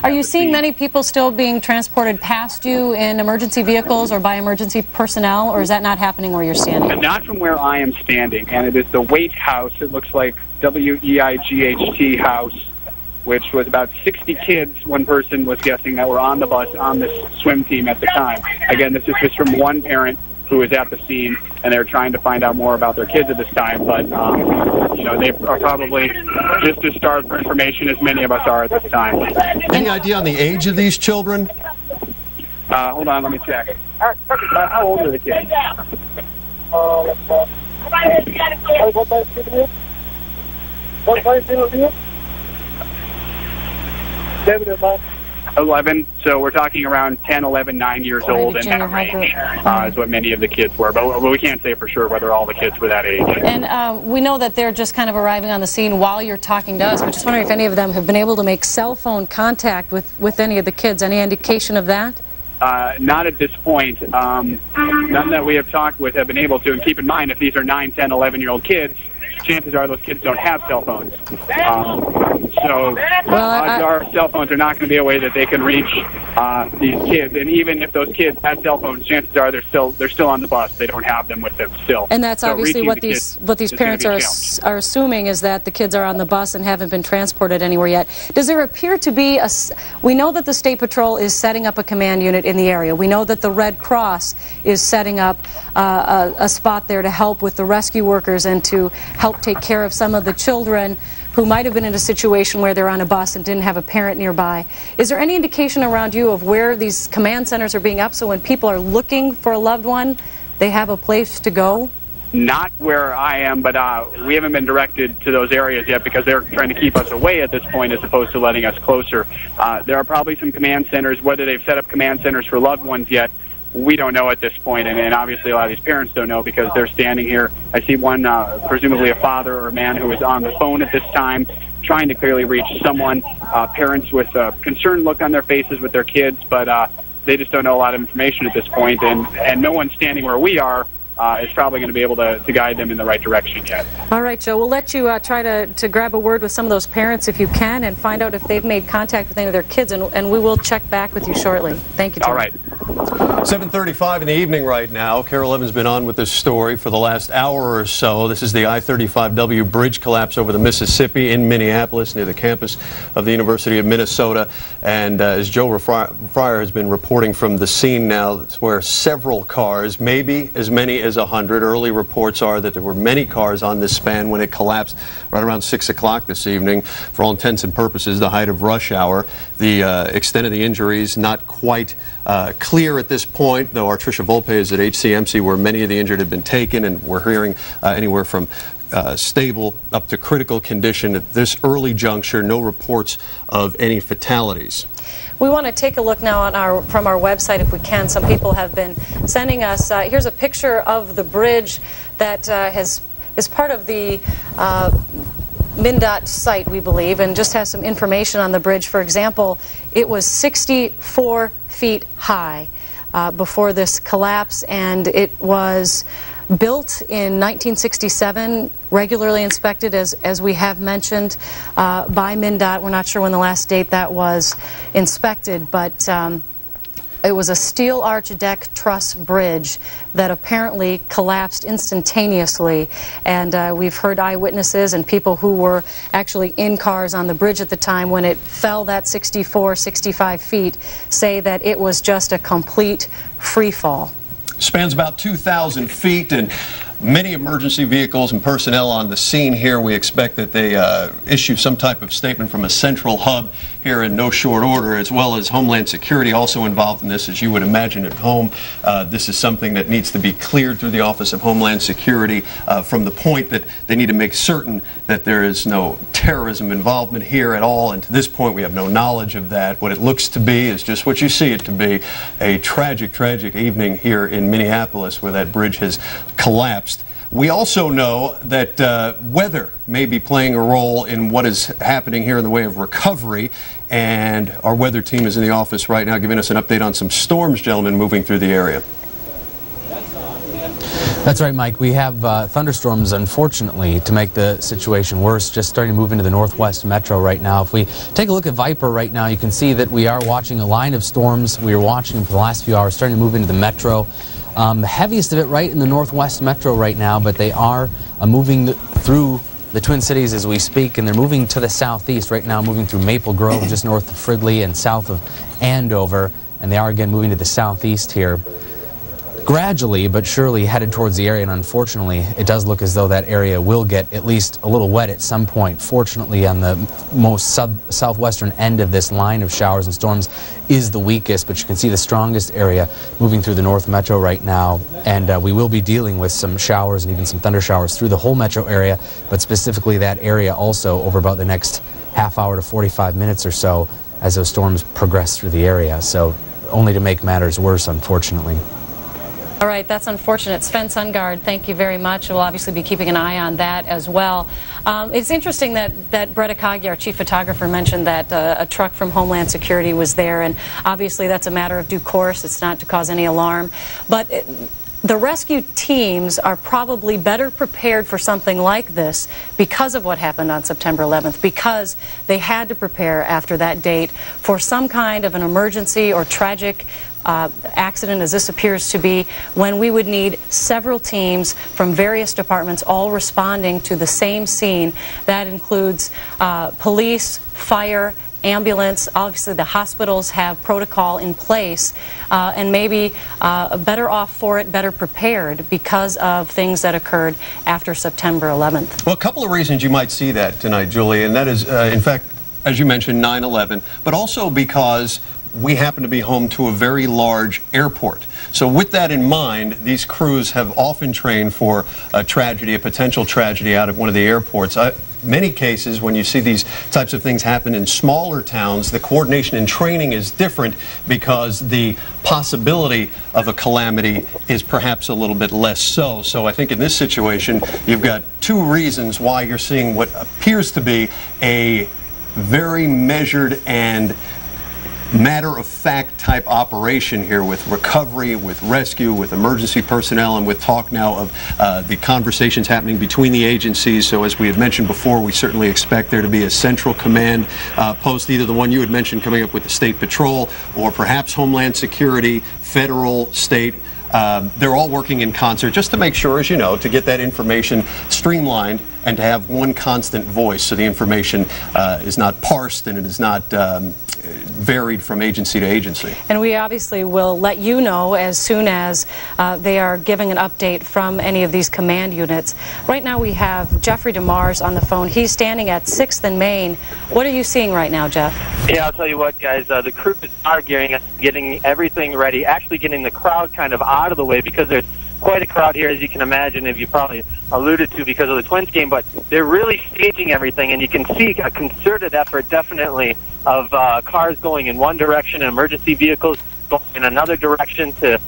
Are you seeing many people still being transported past you in emergency vehicles or by emergency personnel, or is that not happening where you're standing? Not from where I am standing, and it is the Weight House. It looks like WEIGHT House, which was about 60 kids, one person was guessing, that were on the bus on this swim team at the time. Again, this is just from one parent who was at the scene, and they're trying to find out more about their kids at this time, but you know, they are probably just as starved for information as many of us are at this time. Any idea on the age of these children? Hold on, let me check. How old are the kids? 11, so we're talking around 10, 11, 9 years old, in that range is what many of the kids were. But we can't say for sure whether all the kids were that age. And we know that they're just kind of arriving on the scene while you're talking to us. We're just wondering if any of them have been able to make cell phone contact with any of the kids. Any indication of that? Not at this point. None that we have talked with have been able to. And keep in mind, if these are 9, 10, 11-year-old kids, chances are those kids don't have cell phones. So odds are cell phones are not going to be a way that they can reach these kids. And even if those kids had cell phones, chances are they're still on the bus. They don't have them with them still. And that's obviously what these parents are assuming, is that the kids are on the bus and haven't been transported anywhere yet. Does there appear to be we know that the State Patrol is setting up a command unit in the area. We know that the Red Cross is setting up a spot there to help with the rescue workers and to help take care of some of the children who might have been in a situation where they're on a bus and didn't have a parent nearby. Is there any indication around you of where these command centers are being up, so when people are looking for a loved one, they have a place to go? Not where I am, but we haven't been directed to those areas yet because they're trying to keep us away at this point as opposed to letting us closer. There are probably some command centers. Whether they've set up command centers for loved ones yet, we don't know at this point, and obviously a lot of these parents don't know because they're standing here. I see one, presumably a father or a man who is on the phone at this time, trying to clearly reach someone. Parents with a concerned look on their faces with their kids, but they just don't know a lot of information at this point, and no one standing where we are is probably going to be able to guide them in the right direction yet. All right, Joe, we'll let you try to grab a word with some of those parents if you can and find out if they've made contact with any of their kids, and we will check back with you shortly. Thank you, Joe. All right. 7:35 in the evening right now. KARE11's been on with this story for the last hour or so. This is the I-35W bridge collapse over the Mississippi in Minneapolis near the campus of the University of Minnesota. And as Joe Fryer has been reporting from the scene now, it's where several cars, maybe as many as 100, early reports are that there were many cars on this span when it collapsed right around 6 o'clock this evening. For all intents and purposes, the height of rush hour. The extent of the injuries not quite clear at this point, though our Tricia Volpe is at HCMC where many of the injured have been taken, and we're hearing anywhere from stable up to critical condition at this early juncture. No reports of any fatalities. We want to take a look now from our website if we can. Some people have been sending us, here's a picture of the bridge that is part of the MnDOT site, we believe, and just has some information on the bridge. For example, it was 64 feet high. before this collapse, and it was built in 1967, regularly inspected, as we have mentioned, by MnDOT. We're not sure when the last date that was inspected, but it was a steel arch deck truss bridge that apparently collapsed instantaneously, and we've heard eyewitnesses and people who were actually in cars on the bridge at the time when it fell that 65 feet say that it was just a complete free fall. Spans about 2,000 feet, and many emergency vehicles and personnel on the scene here. We expect that they issue some type of statement from a central hub here in no short order, as well as Homeland Security also involved in this, as you would imagine at home. This is something that needs to be cleared through the Office of Homeland Security from the point that they need to make certain that there is no terrorism involvement here at all, and to this point we have no knowledge of that. What it looks to be is just what you see it to be, a tragic, tragic evening here in Minneapolis where that bridge has collapsed. We also know that weather may be playing a role in what is happening here in the way of recovery, and our weather team is in the office right now giving us an update on some storms, gentlemen, moving through the area. That's right, Mike. We have thunderstorms, unfortunately, to make the situation worse, just starting to move into the northwest metro right now. If we take a look at Viper right now, you can see that we are watching a line of storms. We are watching them for the last few hours, starting to move into the metro. The heaviest of it right in the northwest metro right now, but they are moving through the Twin Cities as we speak, and they're moving to the southeast right now, moving through Maple Grove, just north of Fridley and south of Andover, and they are again moving to the southeast here. Gradually but surely headed towards the area, and unfortunately it does look as though that area will get at least a little wet at some point. Fortunately, on the most southwestern end of this line of showers and storms is the weakest, but you can see the strongest area moving through the north metro right now, and we will be dealing with some showers and even some thunder showers through the whole metro area, but specifically that area also over about the next half hour to 45 minutes or so as those storms progress through the area. So only to make matters worse, unfortunately. All right, that's unfortunate. Sven Sundgaard, thank you very much. We'll obviously be keeping an eye on that as well. It's interesting that Brett Akagi, our chief photographer, mentioned that a truck from Homeland Security was there, and obviously that's a matter of due course. It's not to cause any alarm. But the rescue teams are probably better prepared for something like this because of what happened on September 11th, because they had to prepare after that date for some kind of an emergency or tragic accident, as this appears to be, when we would need several teams from various departments all responding to the same scene. That includes police, fire, ambulance. Obviously the hospitals have protocol in place, and maybe better off for it, better prepared because of things that occurred after September 11th. Well, a couple of reasons you might see that tonight, Julie, and that is, in fact, as you mentioned, 9/11, but also because we happen to be home to a very large airport. So with that in mind, these crews have often trained for a tragedy, a potential tragedy out of one of the airports. Many cases, when you see these types of things happen in smaller towns, the coordination and training is different because the possibility of a calamity is perhaps a little bit less so. So I think in this situation, you've got two reasons why you're seeing what appears to be a very measured and matter-of-fact type operation here, with recovery, with rescue, with emergency personnel, and with talk now of the conversations happening between the agencies. So as we had mentioned before, we certainly expect there to be a central command post, either the one you had mentioned coming up with the State Patrol, or perhaps Homeland Security, federal, state. They're all working in concert just to make sure, as you know, to get that information streamlined and to have one constant voice, so the information is not parsed and it is not varied from agency to agency. And we obviously will let you know as soon as they are giving an update from any of these command units. Right now we have Jeffrey DeMars on the phone. He's standing at 6th and Main. What are you seeing right now, Jeff? Yeah, I'll tell you what, guys, the crews are gearing up, getting everything ready, actually getting the crowd kind of out of the way, because there's quite a crowd here, as you can imagine, if you probably alluded to, because of the Twins game, but they're really staging everything, and you can see a concerted effort, definitely, of cars going in one direction and emergency vehicles going in another direction to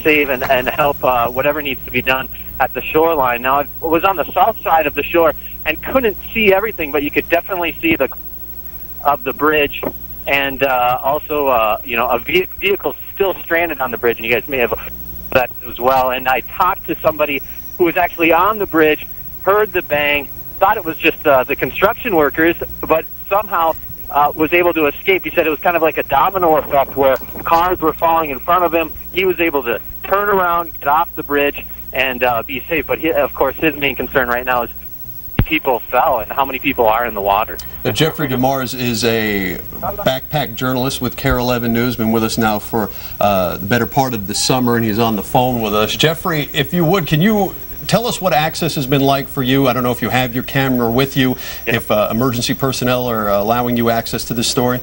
save and help whatever needs to be done at the shoreline. Now, I was on the south side of the shore and couldn't see everything, but you could definitely see the bridge and also, you know, a vehicle still stranded on the bridge, and you guys may have that as well. And I talked to somebody who was actually on the bridge, heard the bang, thought it was just the construction workers, but somehow was able to escape. He said it was kind of like a domino effect where cars were falling in front of him. He was able to turn around, get off the bridge, and be safe. But of course, his main concern right now is people fell and how many people are in the water. Jeffrey DeMars is a backpack journalist with KARE11 News, been with us now for the better part of the summer, and he's on the phone with us. Jeffrey, if you would, can you tell us what access has been like for you? I don't know if you have your camera with you, if emergency personnel are allowing you access to this story.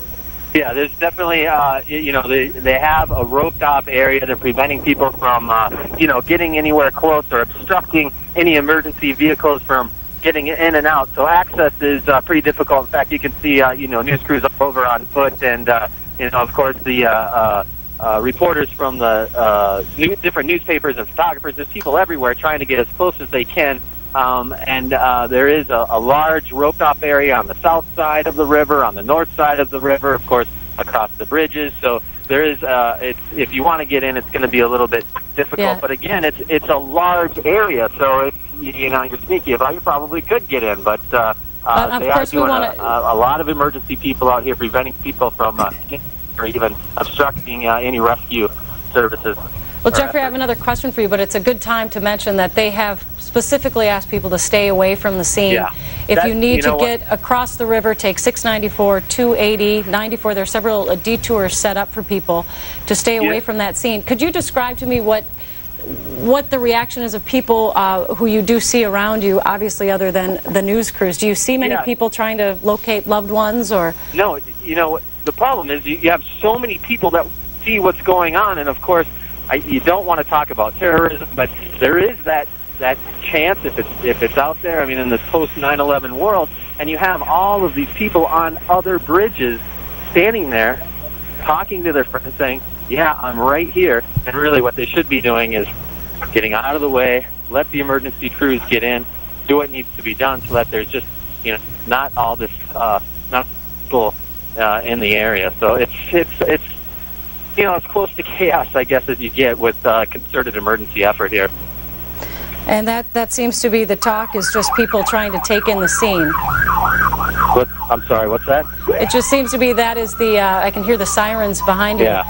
Yeah, there's definitely, you know, they have a roped-off area. They're preventing people from, you know, getting anywhere close or obstructing any emergency vehicles from getting in and out. So access is pretty difficult. In fact, you can see, you know, news crews over on foot, and, you know, of course, the reporters from the different newspapers and photographers. There's people everywhere trying to get as close as they can. And there is a large roped-off area on the south side of the river, on the north side of the river, of course, across the bridges. So there is, if you want to get in, it's going to be a little bit difficult. Yeah. But again, it's a large area, so if you know, you're sneaky about it, you probably could get in. But they are doing a lot of emergency people out here, preventing people from or even obstructing any rescue services. Well, Jeffrey, I have another question for you, but it's a good time to mention that they have specifically asked people to stay away from the scene. Yeah. If you need to get across the river, take 694, 280, 94. There are several detours set up for people to stay away from that scene. Could you describe to me what the reaction is of people who you do see around you, obviously other than the news crews? Do you see many people trying to locate loved ones? Or no, you know, the problem is you have so many people that see what's going on, and of course, you don't want to talk about terrorism, but there is that chance if it's out there. I mean, in this post 9/11 world, and you have all of these people on other bridges standing there talking to their friends, saying, "Yeah, I'm right here." And really, what they should be doing is getting out of the way, let the emergency crews get in, do what needs to be done, so that there's just, you know, not all this not people in the area. So it's you know, as close to chaos, I guess, as you get with concerted emergency effort here. And that seems to be the talk, is just people trying to take in the scene. I'm sorry, what's that? It just seems to be that is the, I can hear the sirens behind you. Yeah.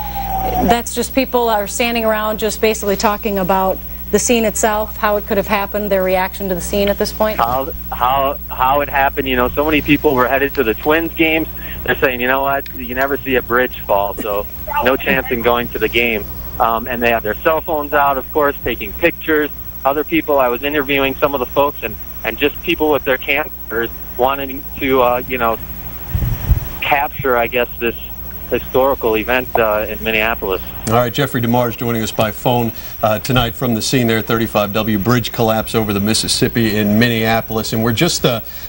That's just people are standing around just basically talking about the scene itself, how it could have happened, their reaction to the scene at this point? How it happened. You know, so many people were headed to the Twins games. They're saying, you know what, you never see a bridge fall, so no chance in going to the game. And they have their cell phones out, of course, taking pictures. Other people, I was interviewing some of the folks, and just people with their cameras wanting to, you know, capture, I guess, this historical event in Minneapolis. All right, Jeffrey DeMars joining us by phone tonight from the scene there, 35W bridge collapse over the Mississippi in Minneapolis. And we're just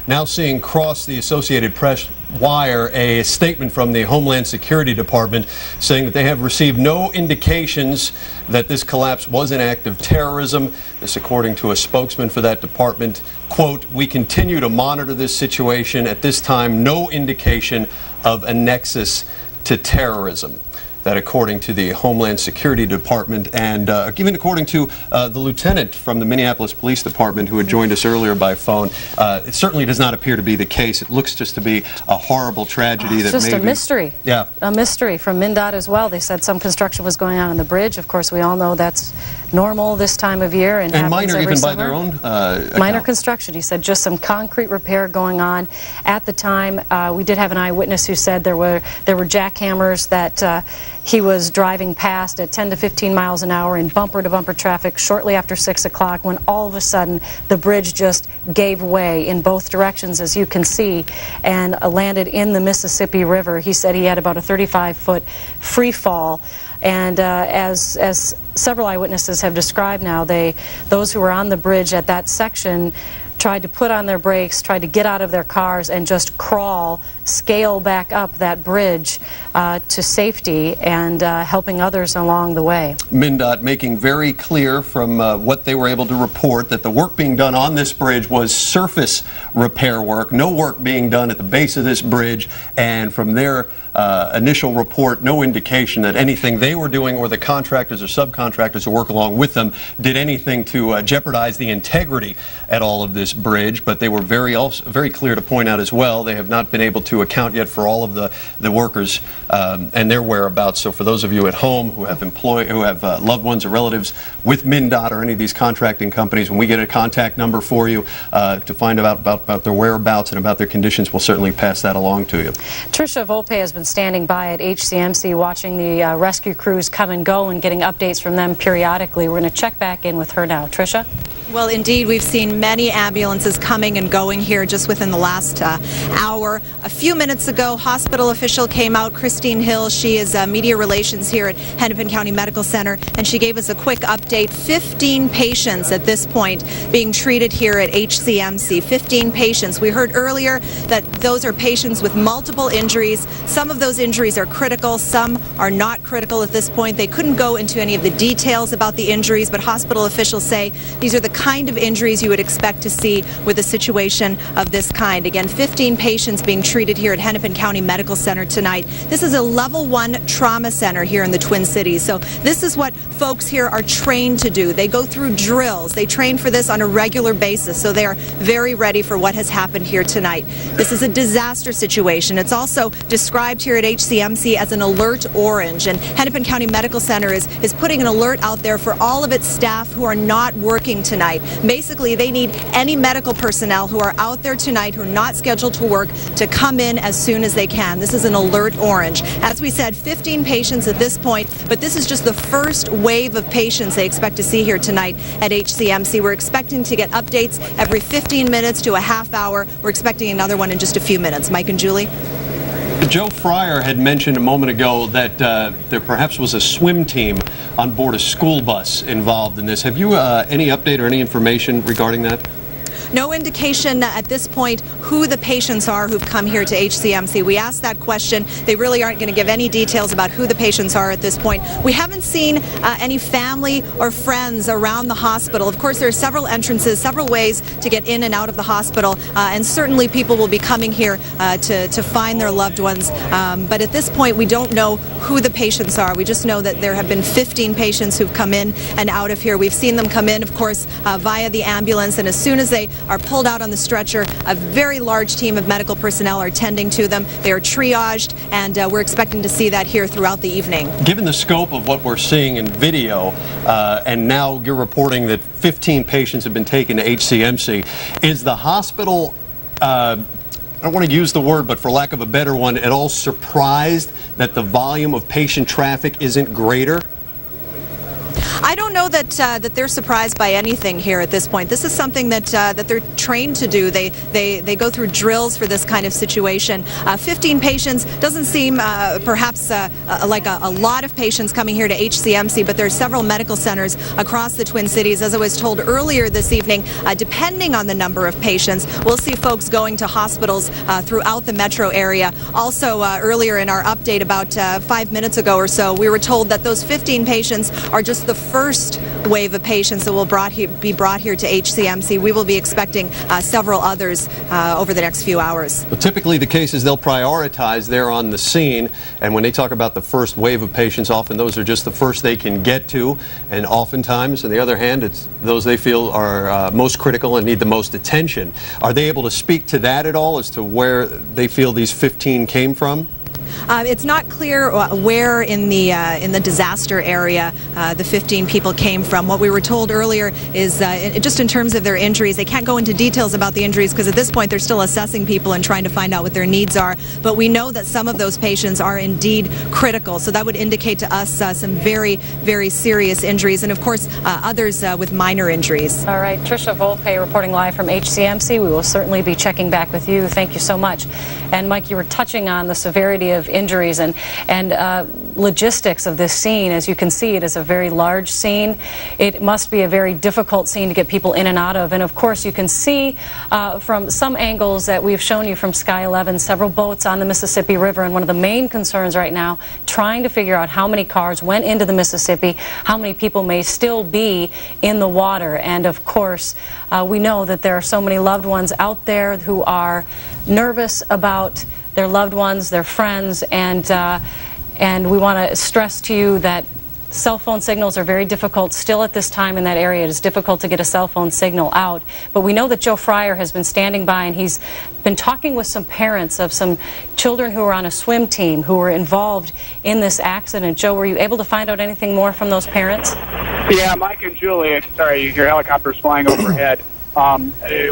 now seeing cross the Associated Press wire a statement from the Homeland Security Department saying that they have received no indications that this collapse was an act of terrorism. This, according to a spokesman for that department, quote, "We continue to monitor this situation. At this time, no indication of a nexus to terrorism." That, according to the Homeland Security Department, and even according to the lieutenant from the Minneapolis Police Department who had joined us earlier by phone, it certainly does not appear to be the case. It looks just to be a horrible tragedy. It's that just a mystery. Yeah. A mystery from MnDOT as well. They said some construction was going on the bridge. Of course, we all know that's normal this time of year and minor, every even summer. by their own minor account. construction. He said just some concrete repair going on at the time. We did have an eyewitness who said there were jackhammers that he was driving past at 10 to 15 miles an hour in bumper-to-bumper traffic shortly after 6 o'clock when all of a sudden the bridge just gave way in both directions, as you can see, and landed in the Mississippi River. He said he had about a 35-foot free fall. And as several eyewitnesses have described now, those who were on the bridge at that section tried to put on their brakes, tried to get out of their cars and just crawl scale back up that bridge to safety and helping others along the way. MnDOT making very clear from what they were able to report that the work being done on this bridge was surface repair work, no work being done at the base of this bridge, and from their initial report, no indication that anything they were doing or the contractors or subcontractors who work along with them did anything to jeopardize the integrity at all of this bridge. But they were very clear to point out as well, they have not been able to account yet for all of the workers and their whereabouts. So for those of you at home who have loved ones or relatives with MnDOT or any of these contracting companies, when we get a contact number for you to find out about their whereabouts and about their conditions, we'll certainly pass that along to you. Tricia Volpe has been standing by at HCMC watching the rescue crews come and go and getting updates from them periodically. We're going to check back in with her now. Tricia? Well, indeed, we've seen many ambulances coming and going here just within the last hour. A few minutes ago, hospital official came out, Christine Hill. She is media relations here at Hennepin County Medical Center, and she gave us a quick update. 15 patients at this point being treated here at HCMC. 15 patients. We heard earlier that those are patients with multiple injuries. Some of those injuries are critical. Some are not critical at this point. They couldn't go into any of the details about the injuries, but hospital officials say these are the kind of injuries you would expect to see with a situation of this kind. Again, 15 patients being treated here at Hennepin County Medical Center tonight. This is a level 1 trauma center here in the Twin Cities. So this is what folks here are trained to do. They go through drills. They train for this on a regular basis. So they are very ready for what has happened here tonight. This is a disaster situation. It's also described here at HCMC as an alert orange. And Hennepin County Medical Center is putting an alert out there for all of its staff who are not working tonight. Basically, they need any medical personnel who are out there tonight who are not scheduled to work to come in as soon as they can. This is an alert orange. As we said, 15 patients at this point, but this is just the first wave of patients they expect to see here tonight at HCMC. We're expecting to get updates every 15 minutes to a half hour. We're expecting another one in just a few minutes. Mike and Julie? Joe Fryer had mentioned a moment ago that there perhaps was a swim team on board a school bus involved in this. Have you any update or any information regarding that? No indication at this point who the patients are who've come here to HCMC. We asked that question. They really aren't going to give any details about who the patients are at this point. We haven't seen any family or friends around the hospital. Of course, there are several entrances, several ways to get in and out of the hospital, and certainly people will be coming here to find their loved ones. But at this point, we don't know who the patients are. We just know that there have been 15 patients who've come in and out of here. We've seen them come in, of course, via the ambulance, and as soon as they are pulled out on the stretcher, a very large team of medical personnel are tending to them. They are triaged, and we're expecting to see that here throughout the evening. Given the scope of what we're seeing in video, and now you're reporting that 15 patients have been taken to HCMC, is the hospital, I don't want to use the word, but for lack of a better one, at all surprised that the volume of patient traffic isn't greater? I don't know that they're surprised by anything here at this point. This is something that they're trained to do. They go through drills for this kind of situation. 15 patients doesn't seem perhaps like a lot of patients coming here to HCMC, but there are several medical centers across the Twin Cities. As I was told earlier this evening, depending on the number of patients, we'll see folks going to hospitals throughout the metro area. Also, earlier in our update about 5 minutes ago or so, we were told that those 15 patients are just the first wave of patients that will be brought here to HCMC. We will be expecting several others over the next few hours. Well, typically the cases they'll prioritize there on the scene, and when they talk about the first wave of patients, often those are just the first they can get to, and oftentimes, on the other hand, it's those they feel are most critical and need the most attention. Are they able to speak to that at all as to where they feel these 15 came from? It's not clear where in the disaster area the 15 people came from. What we were told earlier is just in terms of their injuries, they can't go into details about the injuries because at this point they're still assessing people and trying to find out what their needs are. But we know that some of those patients are indeed critical, so that would indicate to us some very, very serious injuries, and of course others with minor injuries. All right, Tricia Volpe reporting live from HCMC. We will certainly be checking back with you. Thank you so much. And Mike, you were touching on the severity of of injuries and logistics of this scene. As you can see, it is a very large scene. It must be a very difficult scene to get people in and out of. And of course, you can see from some angles that we've shown you from Sky 11 several boats on the Mississippi River. And one of the main concerns right now, trying to figure out how many cars went into the Mississippi, how many people may still be in the water. And of course, we know that there are so many loved ones out there who are nervous about their loved ones, their friends, and we want to stress to you that cell phone signals are very difficult still at this time in that area. It is difficult to get a cell phone signal out. But we know that Joe Fryer has been standing by, and he's been talking with some parents of some children who are on a swim team who were involved in this accident. Joe, were you able to find out anything more from those parents? Yeah, Mike and Julie, sorry, your helicopter's flying overhead.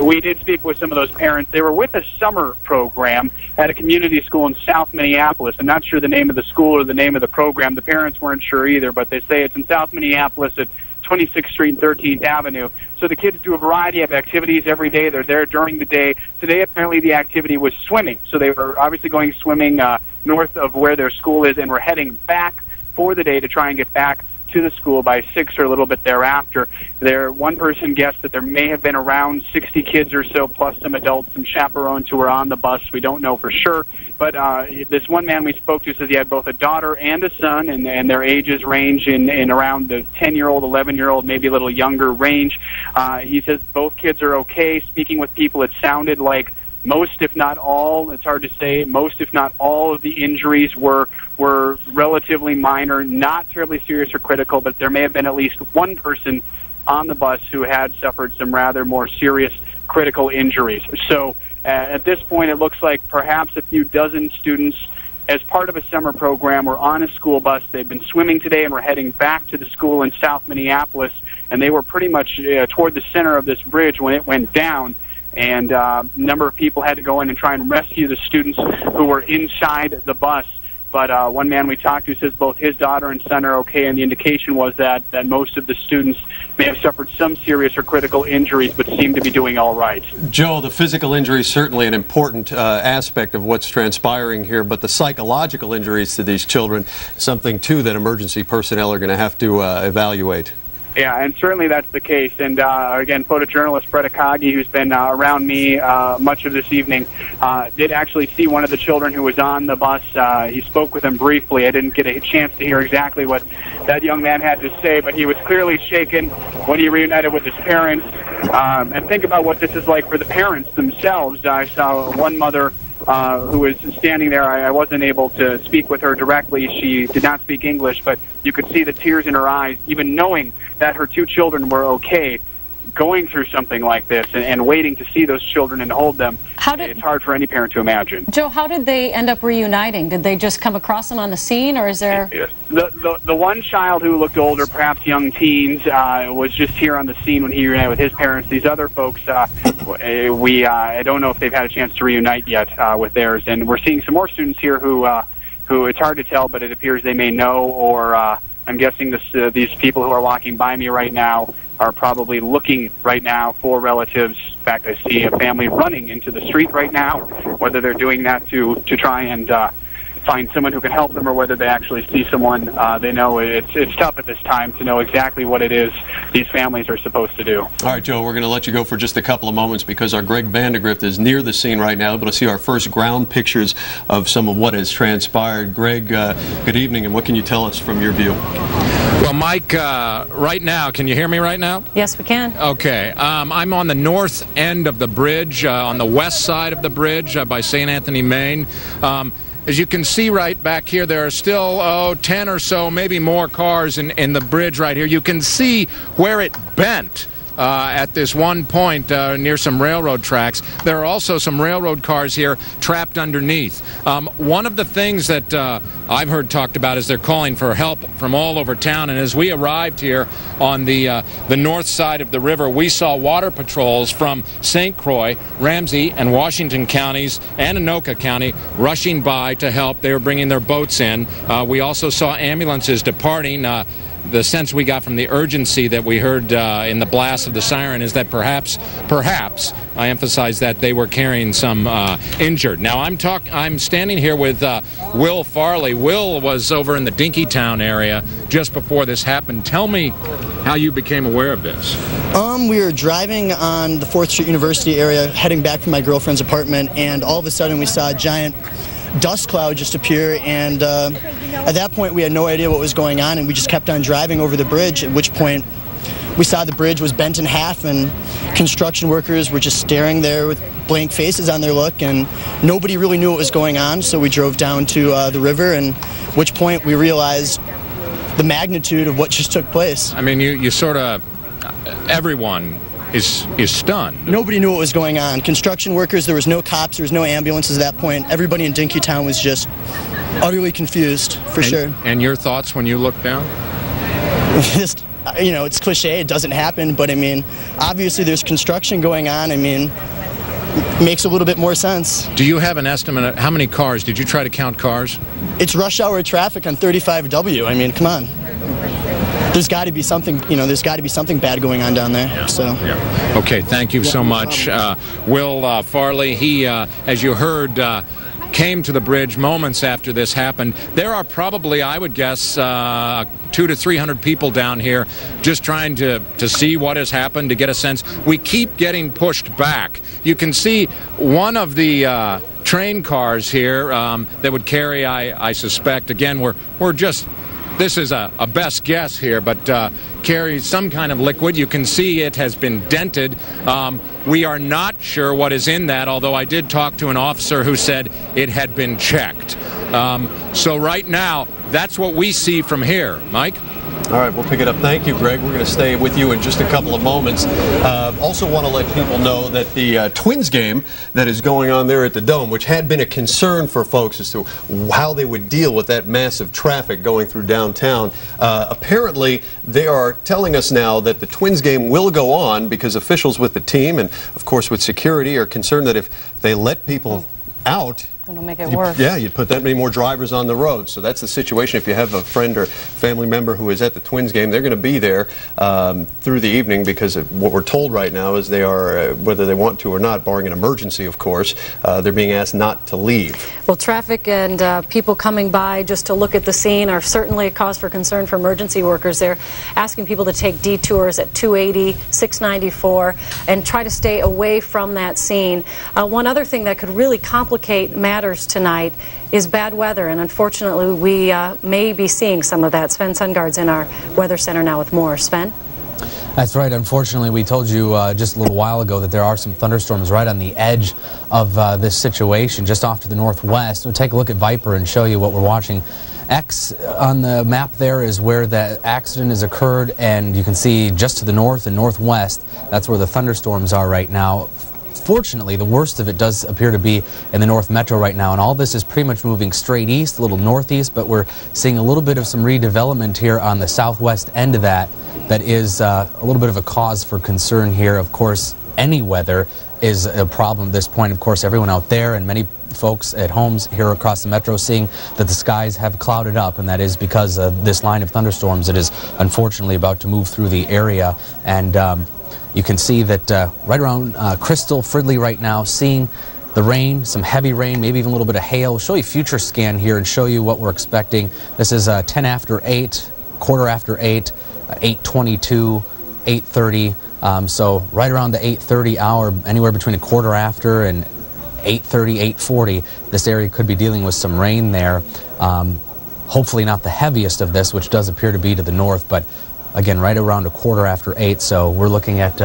We did speak with some of those parents. They were with a summer program at a community school in South Minneapolis. I'm not sure the name of the school or the name of the program. The parents weren't sure either, but they say it's in South Minneapolis at 26th Street and 13th Avenue. So the kids do a variety of activities every day. They're there during the day. Today, apparently, the activity was swimming. So they were obviously going swimming north of where their school is, and were heading back for the day to try and get back to the school by 6 or a little bit thereafter. One person guessed that there may have been around 60 kids or so, plus some adults, some chaperones who were on the bus. We don't know for sure. But this one man we spoke to says he had both a daughter and a son, and their ages range in around the 10-year-old, 11-year-old, maybe a little younger range. He says both kids are okay. Speaking with people, it sounded like most, if not all, it's hard to say, most, if not all, of the injuries were relatively minor, not terribly serious or critical, but there may have been at least one person on the bus who had suffered some rather more serious critical injuries. So at this point, it looks like perhaps a few dozen students, as part of a summer program, were on a school bus. They've been swimming today and were heading back to the school in South Minneapolis, and they were pretty much toward the center of this bridge when it went down. And a number of people had to go in and try and rescue the students who were inside the bus. But one man we talked to says both his daughter and son are okay, and the indication was that most of the students may have suffered some serious or critical injuries, but seem to be doing all right. Joe, the physical injury is certainly an important aspect of what's transpiring here, but the psychological injuries to these children, something too that emergency personnel are going to have to evaluate. Yeah, and certainly that's the case. And again, photojournalist Brett Akagi, who's been around me much of this evening, did actually see one of the children who was on the bus. He spoke with him briefly. I didn't get a chance to hear exactly what that young man had to say, but he was clearly shaken when he reunited with his parents. And think about what this is like for the parents themselves. I saw one mother who was standing there. I wasn't able to speak with her directly. She did not speak English, but you could see the tears in her eyes, even knowing that her two children were okay, going through something like this and waiting to see those children and hold them. It's hard for any parent to imagine. Joe, how did they end up reuniting? Did they just come across them on the scene, or is there... The one child who looked older, perhaps young teens, was just here on the scene when he reunited with his parents. These other folks, I don't know if they've had a chance to reunite yet with theirs. And we're seeing some more students here who it's hard to tell, but it appears they may know, or I'm guessing these people who are walking by me right now are probably looking right now for relatives. In fact, I see a family running into the street right now, whether they're doing that to try and find someone who can help them, or whether they actually see someone they know. It's tough at this time to know exactly what it is these families are supposed to do. All right, Joe, we're going to let you go for just a couple of moments because our Greg Vandegrift is near the scene right now, able to see our first ground pictures of some of what has transpired. Greg, good evening, and what can you tell us from your view? Well, Mike, right now, can you hear me right now? Yes, we can. Okay. I'm on the north end of the bridge, on the west side of the bridge by St. Anthony, Maine. As you can see right back here, there are still, 10 or so, maybe more cars in the bridge right here. You can see where it bent at this one point near some railroad tracks. There are also some railroad cars here trapped underneath. One of the things that I've heard talked about is they're calling for help from all over town. And as we arrived here on the north side of the river, we saw water patrols from St. Croix, Ramsey, and Washington counties and Anoka County rushing by to help. They were bringing their boats in. We also saw ambulances departing. the sense we got from the urgency that we heard in the blast of the siren is that perhaps, I emphasize that they were carrying some injured. Now I'm standing here with Will Farley. Will was over in the Dinkytown area just before this happened. Tell me how you became aware of this. We were driving on the 4th Street University area, heading back from my girlfriend's apartment, and all of a sudden we saw a giant dust cloud just appear, and at that point we had no idea what was going on, and we just kept on driving over the bridge, at which point we saw the bridge was bent in half, and construction workers were just staring there with blank faces on their look, and nobody really knew what was going on, so we drove down to the river, and at which point we realized the magnitude of what just took place. I mean, you sort of, everyone is stunned. Nobody knew what was going on. Construction workers, there was no cops, there was no ambulances at that point. Everybody in Dinkytown was just utterly confused, for sure. And your thoughts when you looked down? Just, you know, it's cliche, it doesn't happen, but I mean, obviously there's construction going on. I mean, it makes a little bit more sense. Do you have an estimate of how many cars? Did you try to count cars? It's rush hour traffic on 35W. I mean, come on. There's got to be something, you know, there's got to be something bad going on down there. Yeah. So. Yeah. Okay, thank you so much. Will Farley, he, as you heard, came to the bridge moments after this happened. There are probably, I would guess, 200 to 300 people down here just trying to see what has happened, to get a sense. We keep getting pushed back. You can see one of the train cars here that would carry, I suspect, again, we're just, this is a best guess here, but carries some kind of liquid. You can see it has been dented. We are not sure what is in that, although I did talk to an officer who said it had been checked. So right now, that's what we see from here. Mike? All right, we'll pick it up. Thank you, Greg. We're going to stay with you in just a couple of moments. Also want to let people know that the Twins game that is going on there at the Dome, which had been a concern for folks as to how they would deal with that massive traffic going through downtown, apparently they are telling us now that the Twins game will go on because officials with the team and, of course, with security are concerned that if they let people out, it'll make it worse. Yeah, you'd put that many more drivers on the road. So that's the situation. If you have a friend or family member who is at the Twins game, they're going to be there through the evening because what we're told right now is they are, whether they want to or not, barring an emergency, of course, they're being asked not to leave. Well, traffic and people coming by just to look at the scene are certainly a cause for concern for emergency workers. They're asking people to take detours at 280, 694, and try to stay away from that scene. One other thing that could really complicate matters tonight is bad weather, and unfortunately we may be seeing some of that. Sven Sundgaard's in our weather center now with more. Sven? That's right. Unfortunately, we told you just a little while ago that there are some thunderstorms right on the edge of this situation, just off to the northwest. We'll take a look at Viper and show you what we're watching. X on the map there is where that accident has occurred, and you can see just to the north and northwest, that's where the thunderstorms are right now. Fortunately, the worst of it does appear to be in the North Metro right now, and all this is pretty much moving straight east, a little northeast, but we're seeing a little bit of some redevelopment here on the southwest end of that. That is a little bit of a cause for concern here. Of course, any weather is a problem at this point. Of course, everyone out there and many folks at homes here across the metro seeing that the skies have clouded up, and that is because of this line of thunderstorms that is unfortunately about to move through the area. And you can see that right around Crystal, Fridley right now, seeing the rain, some heavy rain, maybe even a little bit of hail. We'll show you future scan here and show you what we're expecting. This is 10 after 8, quarter after 8, 8:22, 8:30. So right around the 8:30 hour, anywhere between a quarter after and 8:30, 8:40, this area could be dealing with some rain there. Hopefully not the heaviest of this, which does appear to be to the north, but again, right around a quarter after 8, so we're looking at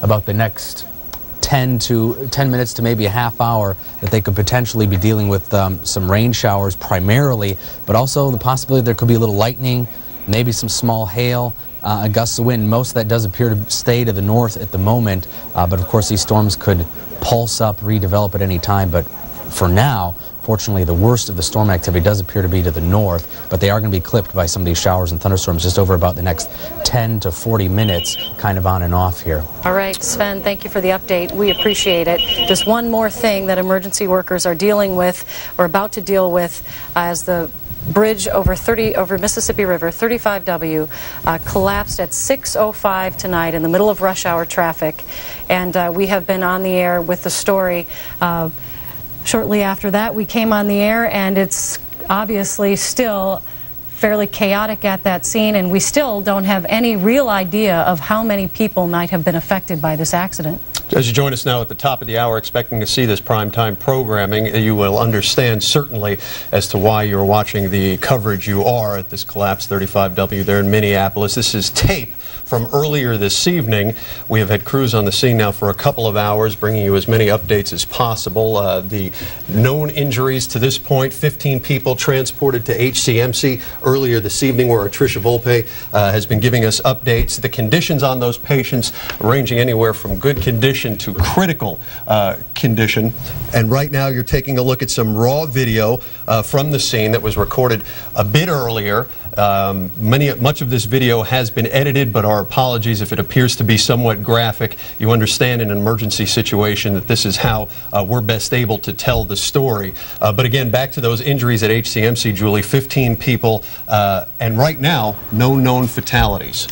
about the next 10 minutes to maybe a half hour that they could potentially be dealing with some rain showers primarily, but also the possibility there could be a little lightning, maybe some small hail, gusts of wind. Most of that does appear to stay to the north at the moment, but of course these storms could pulse up, redevelop at any time, but for now, fortunately, the worst of the storm activity does appear to be to the north, but they are going to be clipped by some of these showers and thunderstorms just over about the next 10 to 40 minutes, kind of on and off here. All right, Sven, thank you for the update. We appreciate it. Just one more thing that emergency workers are dealing with or about to deal with as the bridge over Mississippi River, 35W, collapsed at 6:05 tonight in the middle of rush hour traffic, and we have been on the air with the story. Shortly after that, we came on the air, and it's obviously still fairly chaotic at that scene, and we still don't have any real idea of how many people might have been affected by this accident. As you join us now at the top of the hour, expecting to see this primetime programming, you will understand certainly as to why you're watching the coverage you are at this collapse 35W there in Minneapolis. This is tape from earlier this evening. We have had crews on the scene now for a couple of hours, bringing you as many updates as possible. The known injuries to this point: 15 people transported to HCMC earlier this evening, where Tricia Volpe has been giving us updates. The conditions on those patients ranging anywhere from good condition to critical condition. And right now you're taking a look at some raw video from the scene that was recorded a bit earlier. Much of this video has been edited, but our apologies if it appears to be somewhat graphic. You understand in an emergency situation that this is how we're best able to tell the story. But again, back to those injuries at HCMC, Julie, 15 people, and right now, no known fatalities.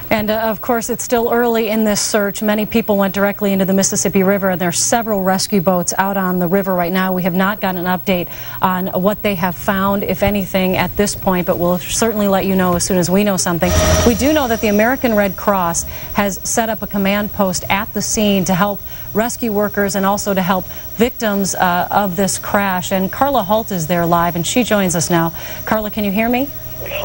And of course, it's still early in this search. Many people went directly into the Mississippi River, and there are several rescue boats out on the river right now. We have not gotten an update on what they have found, if anything, at this point, but we'll certainly let you know as soon as we know something. We do know that the American Red Cross has set up a command post at the scene to help rescue workers and also to help victims of this crash. And Carla Holt is there live, and she joins us now. Carla, can you hear me?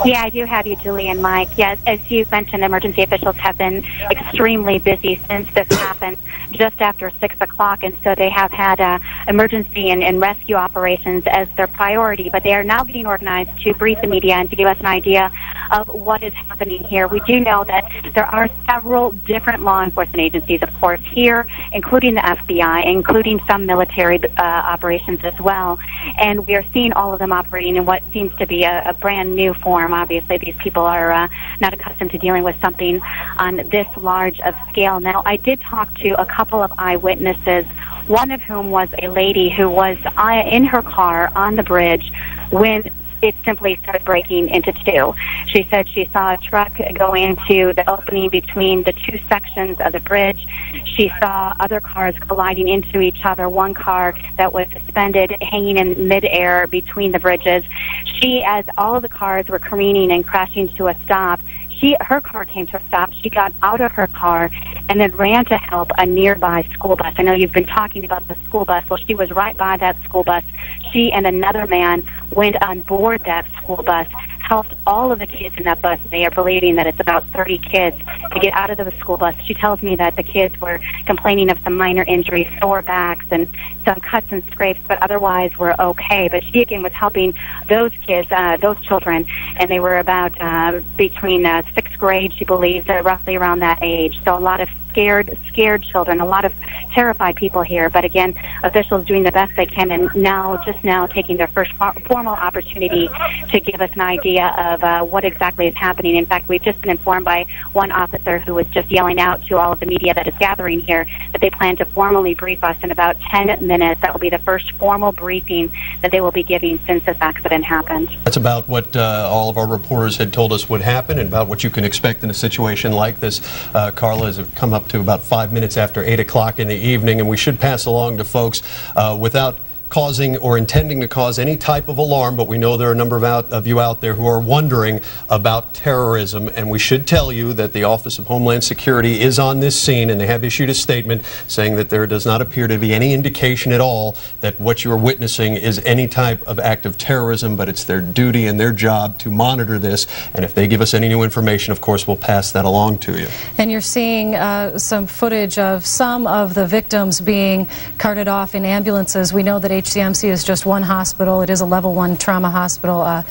Yeah, I do have you, Julie and Mike. Yes, as you mentioned, emergency officials have been extremely busy since this happened just after 6 o'clock, and so they have had emergency and rescue operations as their priority, but they are now getting organized to brief the media and to give us an idea of what is happening here. We do know that there are several different law enforcement agencies, of course, here, including the FBI, including some military operations as well, and we are seeing all of them operating in what seems to be a brand new form. Obviously, these people are not accustomed to dealing with something on this large of scale. Now, I did talk to a couple of eyewitnesses, one of whom was a lady who was in her car on the bridge when it simply started breaking into two. She said she saw a truck go into the opening between the two sections of the bridge. She saw other cars colliding into each other, one car that was suspended, hanging in midair between the bridges. She, as all of the cars were careening and crashing to a stop, her car came to a stop. She got out of her car and then ran to help a nearby school bus. I know you've been talking about the school bus. Well, she was right by that school bus. She and another man went on board that school bus, helped all of the kids in that bus. They are believing that it's about 30 kids to get out of the school bus. She tells me that the kids were complaining of some minor injuries, sore backs, and some cuts and scrapes, but otherwise were okay. But she, again, was helping those kids, those children, and they were about between 6th grade, she believes, roughly around that age. So a lot of scared children, a lot of terrified people here. But again, officials doing the best they can, and just now taking their first formal opportunity to give us an idea of what exactly is happening. In fact, we've just been informed by one officer who was just yelling out to all of the media that is gathering here that they plan to formally brief us in about 10 minutes. That will be the first formal briefing that they will be giving since this accident happened. That's about what all of our reporters had told us would happen, and about what you can expect in a situation like this. Carla, has come up to about 5 minutes after 8 o'clock in the evening, and we should pass along to folks without causing or intending to cause any type of alarm, but we know there are a number of you out there who are wondering about terrorism, and we should tell you that the Office of Homeland Security is on this scene, and they have issued a statement saying that there does not appear to be any indication at all that what you are witnessing is any type of act of terrorism, but it's their duty and their job to monitor this, and if they give us any new information, of course, we'll pass that along to you. And you're seeing some footage of some of the victims being carted off in ambulances. We know that HCMC is just one hospital. It is a level 1 trauma hospital.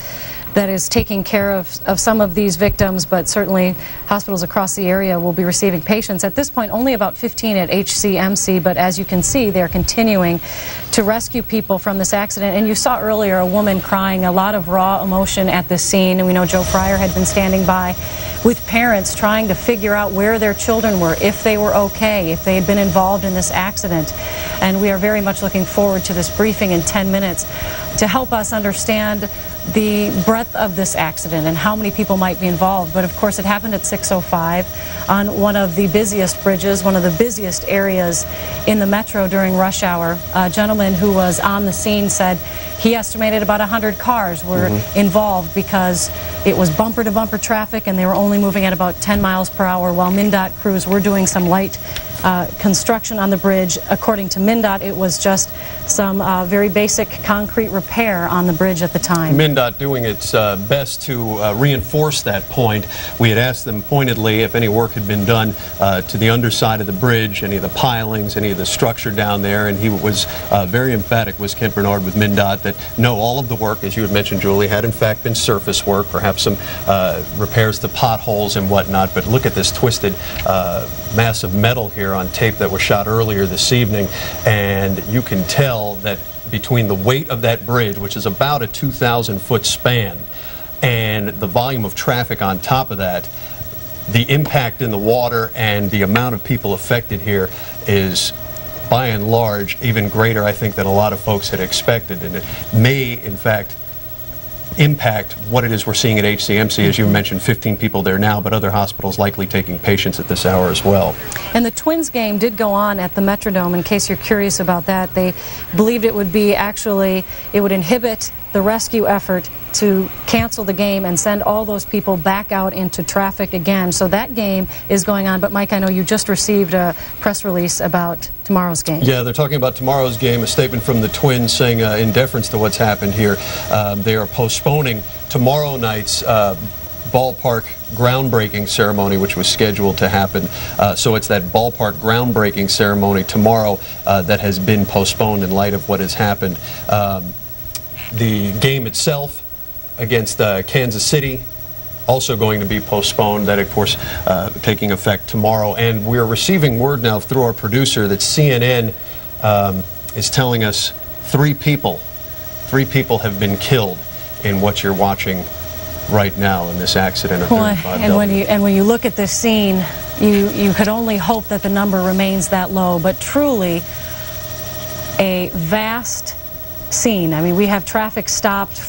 that is taking care of some of these victims, but certainly hospitals across the area will be receiving patients. At this point, only about 15 at HCMC, but as you can see, they're continuing to rescue people from this accident. And you saw earlier a woman crying, a lot of raw emotion at this scene. And we know Joe Fryer had been standing by with parents trying to figure out where their children were, if they were okay, if they had been involved in this accident. And we are very much looking forward to this briefing in 10 minutes to help us understand the breadth of this accident and how many people might be involved. But of course it happened at 6:05 on one of the busiest bridges, one of the busiest areas in the metro during rush hour. A gentleman who was on the scene said he estimated about 100 cars were involved because it was bumper to bumper traffic and they were only moving at about 10 miles per hour while MnDOT crews were doing some light construction on the bridge. According to MnDOT, it was just some very basic concrete repair on the bridge at the time. MnDOT doing its best to reinforce that point. We had asked them pointedly if any work had been done to the underside of the bridge, any of the pilings, any of the structure down there, and he was very emphatic, was Kent Bernard with MnDOT, that no, all of the work, as you had mentioned, Julie, had in fact been surface work, perhaps some repairs to potholes and whatnot, but look at this twisted mass of metal here on tape that was shot earlier this evening, and you can tell that between the weight of that bridge, which is about a 2,000-foot span, and the volume of traffic on top of that, the impact in the water and the amount of people affected here is by and large even greater, I think, than a lot of folks had expected, and it may in fact impact what it is we're seeing at HCMC. As you mentioned, 15 people there now, but other hospitals likely taking patients at this hour as well. And the Twins game did go on at the Metrodome, in case you're curious about that. They believed it would be actually, it would inhibit the rescue effort to cancel the game and send all those people back out into traffic again. So that game is going on. But Mike, I know you just received a press release about tomorrow's game. Yeah, they're talking about tomorrow's game, a statement from the Twins saying in deference to what's happened here, they are postponing tomorrow night's ballpark groundbreaking ceremony, which was scheduled to happen. So it's that ballpark groundbreaking ceremony tomorrow that has been postponed in light of what has happened. The game itself against Kansas City also going to be postponed. That, of course, taking effect tomorrow. And we're receiving word now through our producer that CNN is telling us three people have been killed in what you're watching right now in this accident at 35W. And when you look at this scene, you could only hope that the number remains that low. But truly, a vast scene. I mean, we have traffic stopped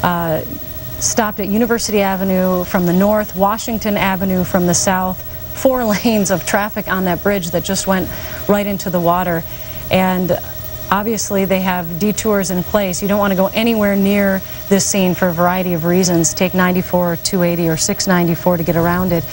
at University Avenue from the north, Washington Avenue from the south, 4 lanes of traffic on that bridge that just went right into the water. And obviously they have detours in place. You don't want to go anywhere near this scene for a variety of reasons. Take 94 or 280 or 694 to get around it.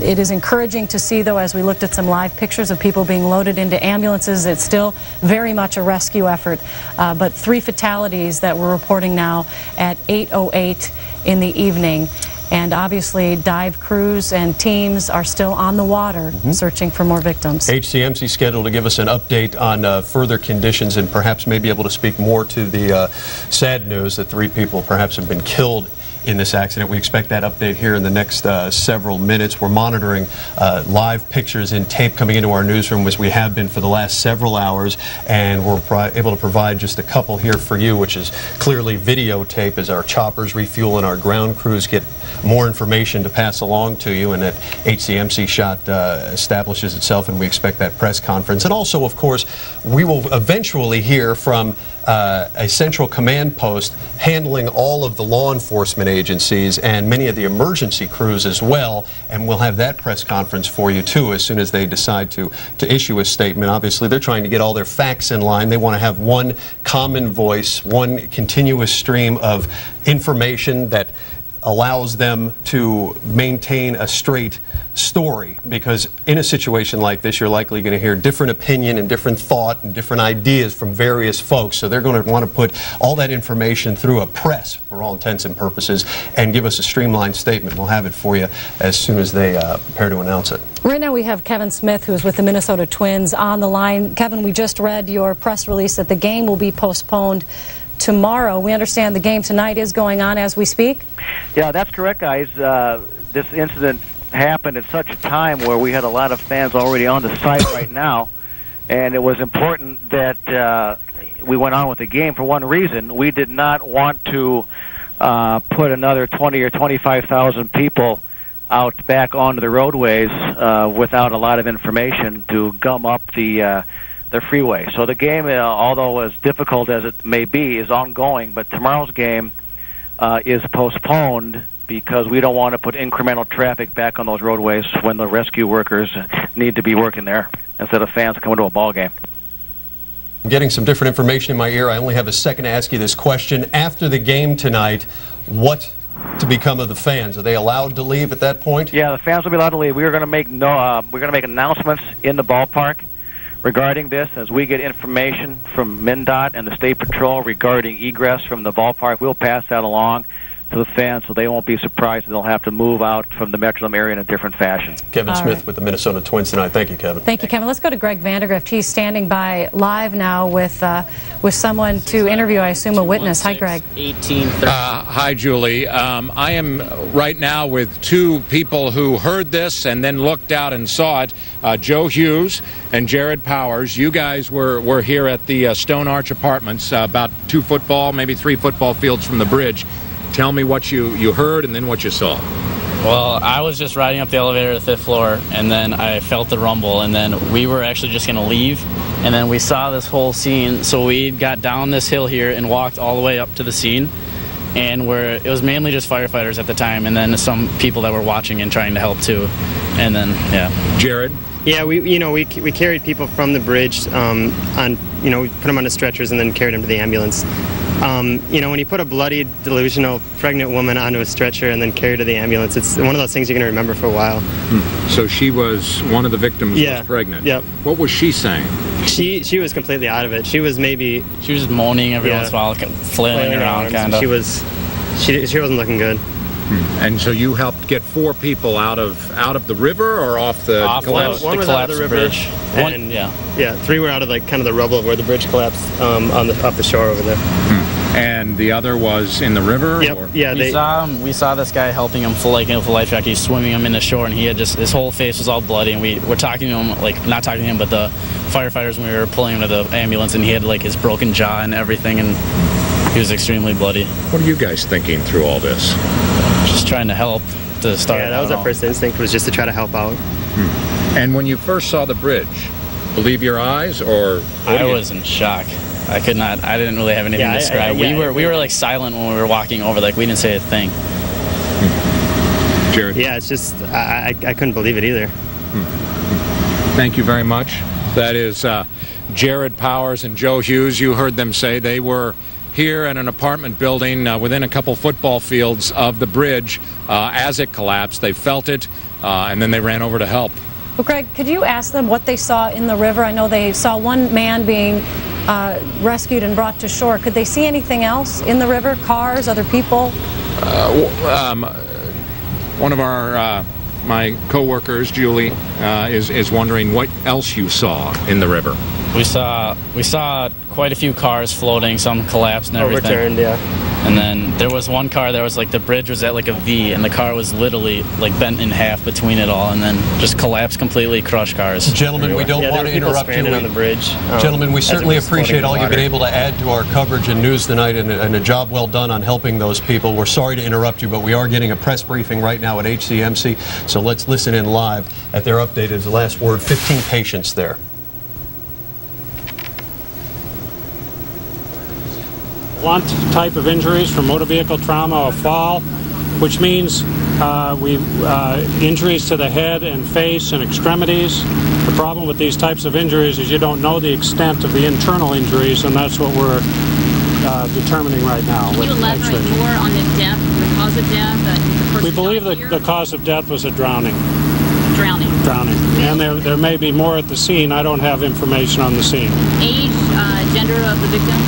It is encouraging to see, though, as we looked at some live pictures of people being loaded into ambulances, it's still very much a rescue effort. But 3 fatalities that we're reporting now at 8:08 in the evening. And obviously dive crews and teams are still on the water searching for more victims. HCMC scheduled to give us an update on further conditions and perhaps maybe able to speak more to the sad news that 3 people perhaps have been killed in this accident. We expect that update here in the next several minutes. We're monitoring live pictures and tape coming into our newsroom as we have been for the last several hours, and we're able to provide just a couple here for you, which is clearly videotape as our choppers refuel and our ground crews get more information to pass along to you, and that HCMC shot establishes itself, and we expect that press conference. And also, of course, we will eventually hear from a central command post handling all of the law enforcement agencies and many of the emergency crews as well, and we'll have that press conference for you too as soon as they decide to issue a statement. Obviously they're trying to get all their facts in line. They want to have one common voice, one continuous stream of information that allows them to maintain a straight story, because in a situation like this you're likely going to hear different opinion and different thought and different ideas from various folks, so they're going to want to put all that information through a press for all intents and purposes and give us a streamlined statement. We'll have it for you as soon as they prepare to announce it. Right now we have Kevin Smith, who's with the Minnesota Twins, on the line. Kevin, we just read your press release that the game will be postponed tomorrow. We understand the game tonight is going on as we speak. Yeah, that's correct, guys. This incident happened at such a time where we had a lot of fans already on the site right now, and it was important that we went on with the game for one reason. We did not want to put another 20 or 25,000 people out back onto the roadways without a lot of information to gum up the freeway. So the game, although as difficult as it may be, is ongoing, but tomorrow's game is postponed because we don't want to put incremental traffic back on those roadways when the rescue workers need to be working there instead of fans coming to a ball game. I'm getting some different information in my ear. I only have a second to ask you this question. After the game tonight, what to become of the fans? Are they allowed to leave at that point? Yeah, the fans will be allowed to leave. We are going to make announcements in the ballpark regarding this. As we get information from MnDOT and the State Patrol regarding egress from the ballpark, we'll pass that along to the fans so they won't be surprised that they'll have to move out from the Metrodome area in a different fashion. Kevin Smith with the Minnesota Twins tonight. Thank you, Kevin. Thank you, Kevin. Let's go to Greg Vandergrift. He's standing by live now with someone to interview, I assume a witness. Hi, Greg. Hi, Julie. I am right now with two people who heard this and then looked out and saw it. Joe Hughes and Jared Powers. You guys were here at the Stone Arch Apartments, about 2 football, maybe 3 football fields from the bridge. Tell me what you heard and then what you saw. Well, I was just riding up the elevator to the 5th floor, and then I felt the rumble, and then we were actually just going to leave, and then we saw this whole scene, so we got down this hill here and walked all the way up to the scene, and it was mainly just firefighters at the time, and then some people that were watching and trying to help too, and then, yeah. Jared? Yeah, we carried people from the bridge we put them on the stretchers and then carried them to the ambulance. When you put a bloody, delusional, pregnant woman onto a stretcher and then carry her to the ambulance, it's one of those things you're going to remember for a while. So she was, one of the victims was pregnant. Yep. What was she saying? She was completely out of it. She was just moaning every once in a while, flailing around, kind of. She wasn't looking good. And so you helped get 4 people out of the river or off the collapse? One was out of the river, bridge. And 3 were out of kind of the rubble of where the bridge collapsed off the shore over there. And the other was in the river? Yep. Or? Yeah, we saw this guy helping him full life jacket. He's swimming him in the shore, and he had his whole face was all bloody. And we were talking to him, not talking to him, but the firefighters when we were pulling him to the ambulance, and he had his broken jaw and everything, and he was extremely bloody. What are you guys thinking through all this? Just trying to help to start. Yeah, that was our first instinct, was just to try to help out. And when you first saw the bridge, believe your eyes, or I was in shock. I could not. I didn't really have anything to describe. We were silent when we were walking over. We didn't say a thing. Jared. Yeah, it's just I couldn't believe it either. Thank you very much. That is Jared Powers and Joe Hughes. You heard them say they were here in an apartment building within a couple football fields of the bridge as it collapsed. They felt it, and then they ran over to help. Well, Greg, could you ask them what they saw in the river? I know they saw one man being rescued and brought to shore. Could they see anything else in the river? Cars, other people? One of my co-workers, Julie, is wondering what else you saw in the river. We saw quite a few cars floating, some collapsed and everything. Overturned, yeah. And then there was one car that was the bridge was at a V, and the car was literally bent in half between it all, and then just collapsed completely, crushed cars. Gentlemen, we don't want to interrupt you. On the bridge. Gentlemen, we certainly appreciate all you've been able to add to our coverage and news tonight, and a job well done on helping those people. We're sorry to interrupt you, but we are getting a press briefing right now at HCMC, so let's listen in live at their update. As the last word, 15 patients there. Blunt type of injuries from motor vehicle trauma or fall, which means injuries to the head and face and extremities. The problem with these types of injuries is you don't know the extent of the internal injuries, and that's what we're determining right now. Can you elaborate more on the death, the cause of death? We believe that the cause of death was a drowning. Drowning. And there may be more at the scene. I don't have information on the scene. Age, gender of the victim?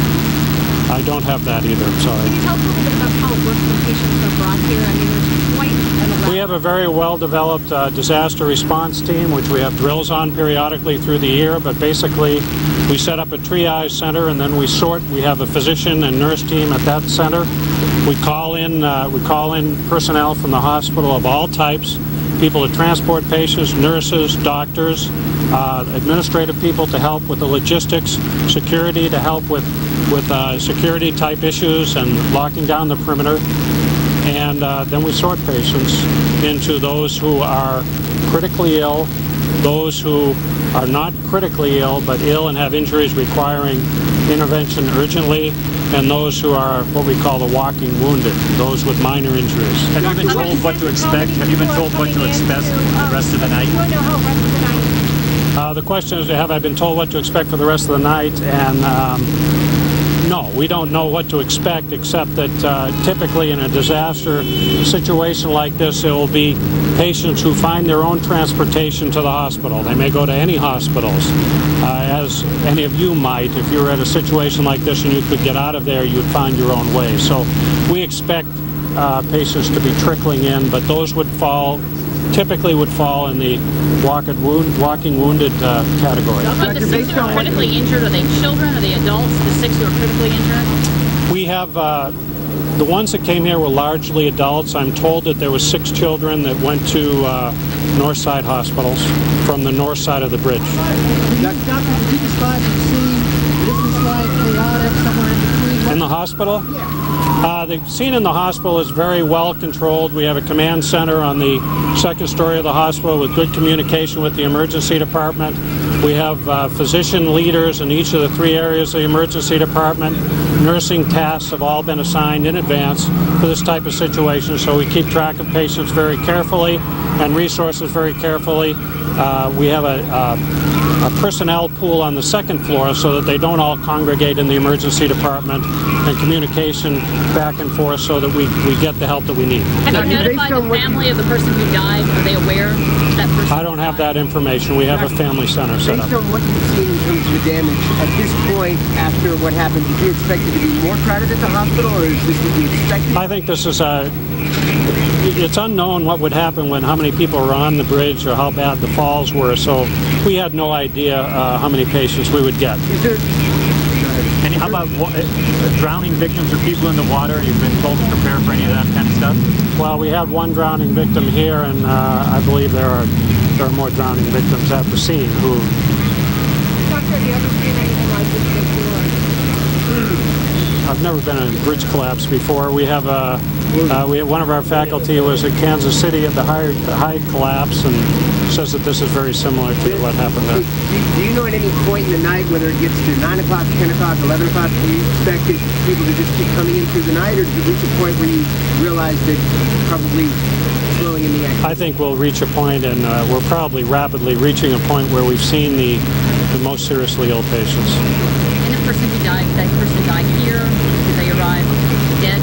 I don't have that either, I'm sorry. Can you tell us a little bit about how it works when patients are brought here? I mean, there's quite an elaborate... We have a very well-developed disaster response team, which we have drills on periodically through the year, but basically We set up a triage center, and then we sort. We have a physician and nurse team at that center. We call in personnel from the hospital of all types, people to transport patients, nurses, doctors, administrative people to help with the logistics, security to help with security type issues and locking down the perimeter. And then we sort patients into those who are critically ill, those who are not critically ill but ill and have injuries requiring intervention urgently, and those who are what we call the walking wounded, those with minor injuries. Have you been told what to expect? Have you been told what to expect the rest of the night? The question is, have I been told what to expect for the rest of the night? And no, we don't know what to expect, except that typically in a disaster situation like this, there will be patients who find their own transportation to the hospital. They may go to any hospitals, as any of you might. If you were at a situation like this and you could get out of there, you would find your own way. So we expect patients to be trickling in, but those typically would fall in the walking wounded category. Of the 6 who are critically injured, are they children? Are they adults? The 6 who are critically injured? We have the ones that came here were largely adults. I'm told that there were 6 children that went to Northside hospitals from the north side of the bridge. Doctor, could you describe the scene? Business-like, chaotic, somewhere in between? In the hospital? The scene in the hospital is very well controlled. We have a command center on the 2nd story of the hospital with good communication with the emergency department. We have physician leaders in each of the 3 areas of the emergency department. Nursing tasks have all been assigned in advance for this type of situation, so we keep track of patients very carefully and resources very carefully. We have a personnel pool on the 2nd floor so that they don't all congregate in the emergency department, and communication back and forth so that we get the help that we need. Have you notified the family of the person who died? Are they aware that person? I don't have that information. We have a family center set up. Based on what you've seen in terms of the damage, at this point, after what happened, did you expect it to be more crowded at the hospital, or is this what you expected? I think this is it's unknown what would happen when how many people were on the bridge or how bad the falls were, so we had no idea how many patients we would get. And how about drowning victims or people in the water? You've been told to prepare for any of that kind of stuff? Well, we have 1 drowning victim here, and I believe there are more drowning victims at the scene who... Doctor, have you ever seen anything like this before? I've never been in a bridge collapse before. We have one of our faculty was at Kansas City at the Hyde collapse, and says that this is very similar to what happened there. Do you know at any point in the night, whether it gets to 9 o'clock, 10 o'clock, 11 o'clock, do you expect people to just keep coming in through the night, or does it reach a point where you realize that probably slowing in the activity? I think we'll reach a point, and we're probably rapidly reaching a point where we've seen the most seriously ill patients. And the person who died, that person died here? Did they arrive dead?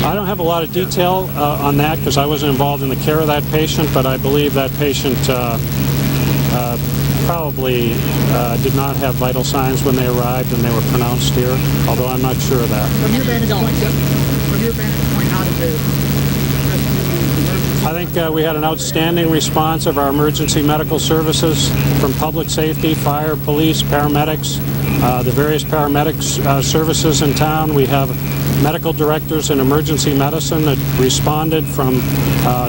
I don't have a lot of detail on that because I wasn't involved in the care of that patient, but I believe that patient probably did not have vital signs when they arrived and they were pronounced here, although I'm not sure of that. From your vantage point, how did the I think we had an outstanding response of our emergency medical services from public safety, fire, police, paramedics, the various paramedics services in town. We have medical directors in emergency medicine that responded from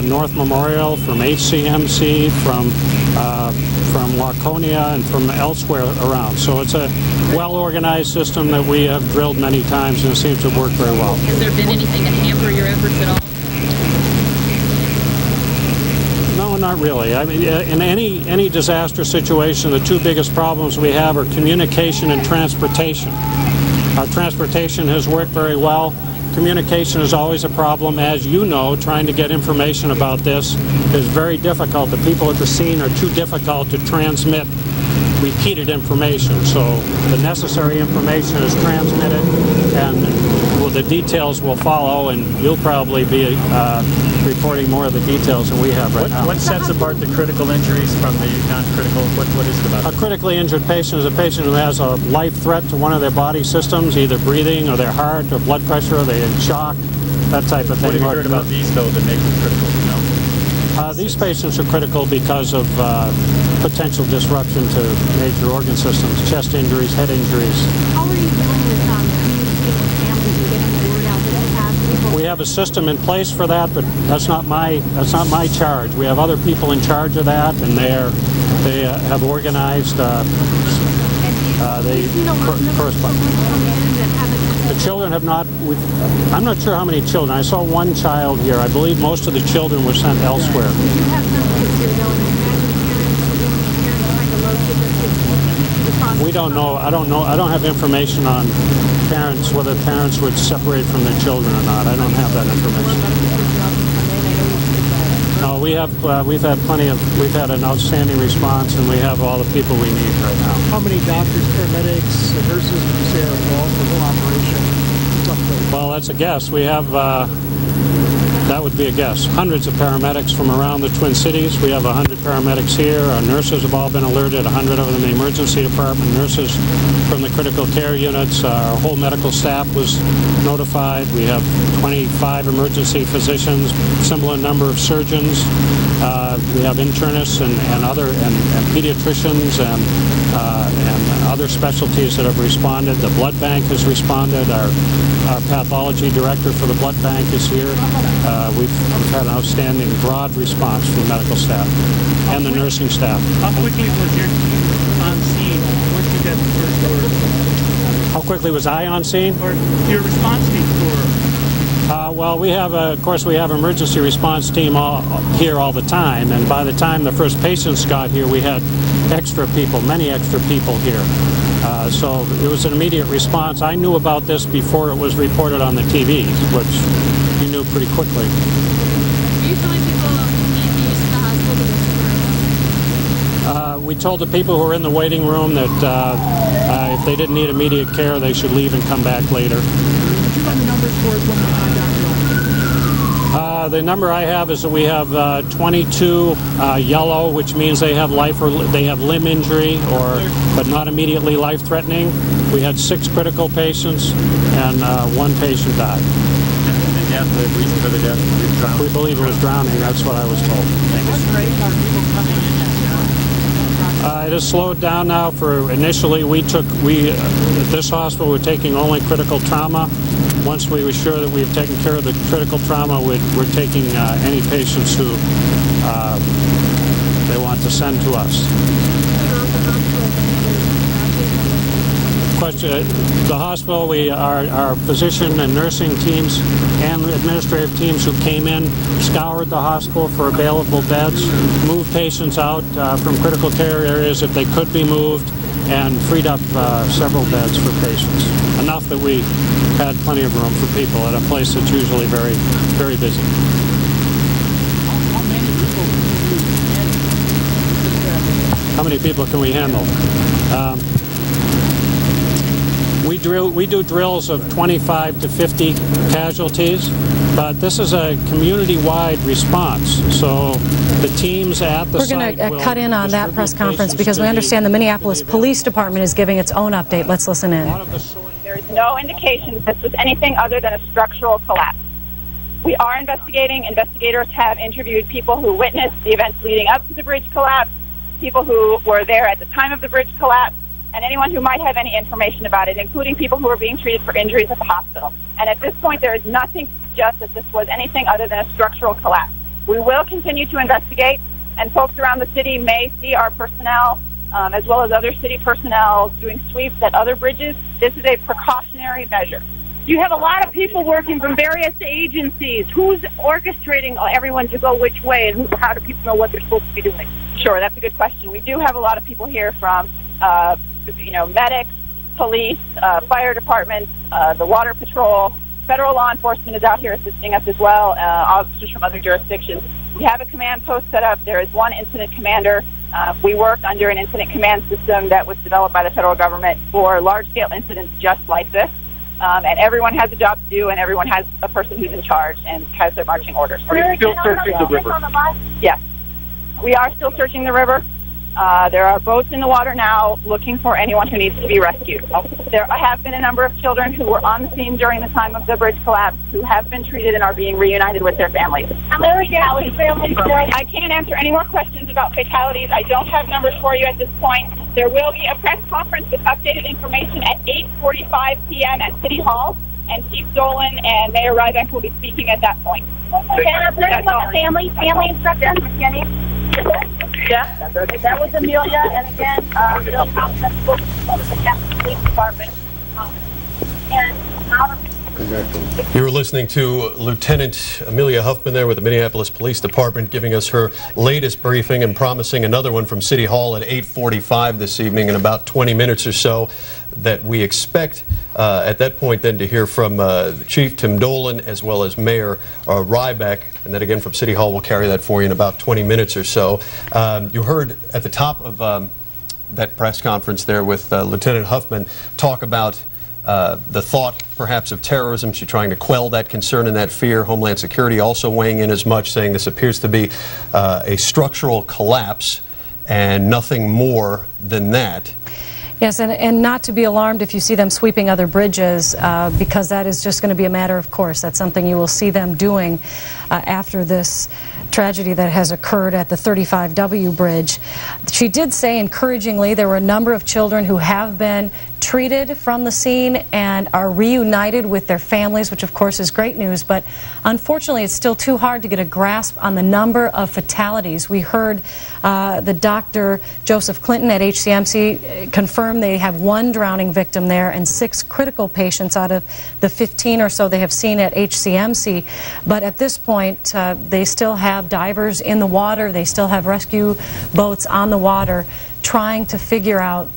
North Memorial, from HCMC, from Waconia, and from elsewhere around. So it's a well-organized system that we have drilled many times, and it seems to work very well. Has there been anything to hamper your efforts at all? No, not really. I mean, in any disaster situation, the 2 biggest problems we have are communication and transportation. Our transportation has worked very well. Communication is always a problem. As you know, trying to get information about this is very difficult. The people at the scene are too difficult to transmit repeated information. So the necessary information is transmitted, and the details will follow, and you'll probably be reporting more of the details than we have right now. What sets apart the critical injuries from the non-critical? What is it about? A critically injured patient is a patient who has a life threat to one of their body systems, either breathing or their heart or blood pressure, or they're in shock, that type of thing. What have you heard about these, though, that make them critical? These patients are critical because of potential disruption to major organ systems, chest injuries, head injuries. How are you dealing with communicating with families and getting the word out that you have people? We have a system in place for that, but that's not my charge. We have other people in charge of that, and they have organized. Correspond. The children have not. I'm not sure how many children. I saw one child here. I believe most of the children were sent elsewhere. You have some kids here, though, and I imagine parents trying to locate their kids. We don't know. I don't know. I don't have information on parents, whether parents were separated from their children or not. I don't have that information. No, we've had an outstanding response, and we have all the people we need right now. How many doctors, paramedics, and nurses would you say are involved in the whole operation? Well, that's a guess. We have, that would be a guess, hundreds of paramedics from around the Twin Cities. We have 100 paramedics here. Our nurses have all been alerted, 100 of them in the emergency department, nurses from the critical care units. Our whole medical staff was notified. We have 25 emergency physicians, similar number of surgeons. We have internists and pediatricians and other specialties that have responded. The blood bank has responded. Our pathology director for the blood bank is here. We've had an outstanding broad response from the medical staff and the nursing staff. How quickly was your team on scene once you got the first word? How quickly was I on scene? Or your response team for? Well, we have, of course, we have emergency response team here all the time, and by the time the first patients got here, we had extra people, many extra people here. So it was an immediate response. I knew about this before it was reported on the TV, which you knew pretty quickly. Usually people need to use the hospital. We told the people who were in the waiting room that if they didn't need immediate care, they should leave and come back later. Would you run the numbers for us when we find out? The number I have is that we have 22 yellow, which means they have they have limb injury, but not immediately life-threatening. We had 6 critical patients, and 1 patient died. The reason for the death was drowning. We believe it was drowning. That's what I was told. What rate are people coming in at? It has slowed down now. For initially, at this hospital, we're taking only critical trauma. Once we were sure that we've taken care of the critical trauma, we're taking any patients who they want to send to us. The hospital, our physician and nursing teams and administrative teams who came in scoured the hospital for available beds, moved patients out from critical care areas if they could be moved, and freed up several beds for patients. Enough that we had plenty of room for people at a place that's usually very, very busy. How many people can we handle? We do drills of 25 to 50 casualties, but this is a community-wide response. So the teams at the site We're going to cut in on that press conference because we understand the Minneapolis Police Department is giving its own update. Let's listen in. There is no indication that this was anything other than a structural collapse. We are investigating. Investigators have interviewed people who witnessed the events leading up to the bridge collapse, people who were there at the time of the bridge collapse, and anyone who might have any information about it, including people who are being treated for injuries at the hospital. And at this point, there is nothing to suggest that this was anything other than a structural collapse. We will continue to investigate, and folks around the city may see our personnel, as well as other city personnel, doing sweeps at other bridges. This is a precautionary measure. You have a lot of people working from various agencies. Who's orchestrating everyone to go which way, and how do people know what they're supposed to be doing? Sure, that's a good question. We do have a lot of people here from medics, police, fire departments, the water patrol. Federal law enforcement is out here assisting us as well, officers from other jurisdictions. We have a command post set up. There is one incident commander. We work under an incident command system that was developed by the federal government for large-scale incidents just like this. And everyone has a job to do, and everyone has a person who's in charge and has their marching orders. Are you still searching the river? Yes. We are still searching the river. There are boats in the water now looking for anyone who needs to be rescued. There have been a number of children who were on the scene during the time of the bridge collapse who have been treated and are being reunited with their families. How many families? I can't answer any more questions about fatalities. I don't have numbers for you at this point. There will be a press conference with updated information at 8:45 p.m. at City Hall, and Chief Dolan and Mayor Rybeck will be speaking at that point. Family instructions? Yeah, that was Amelia, and again, Bill Thompson, of the Capitol Police Department. You were listening to Lieutenant Amelia Huffman there with the Minneapolis Police Department giving us her latest briefing and promising another one from City Hall at 8:45 this evening in about 20 minutes or so, that we expect at that point then to hear from Chief Tim Dolan as well as Mayor Rybeck, and then again from City Hall. We'll carry that for you in about 20 minutes or so. You heard at the top of that press conference there with Lieutenant Huffman talk about the thought perhaps of terrorism. She's trying to quell that concern and that fear. Homeland Security also weighing in as much, saying this appears to be a structural collapse and nothing more than that. Yes, and not to be alarmed if you see them sweeping other bridges, because that is just going to be a matter of course. That's something you will see them doing after this tragedy that has occurred at the 35W bridge. She did say encouragingly there were a number of children who have been treated from the scene and are reunited with their families, which of course is great news, but unfortunately it's still too hard to get a grasp on the number of fatalities. We heard the Dr. Joseph Clinton at HCMC confirm they have 1 drowning victim there and 6 critical patients out of the 15 or so they have seen at HCMC. But at this point, they still have divers in the water, they still have rescue boats on the water trying to figure out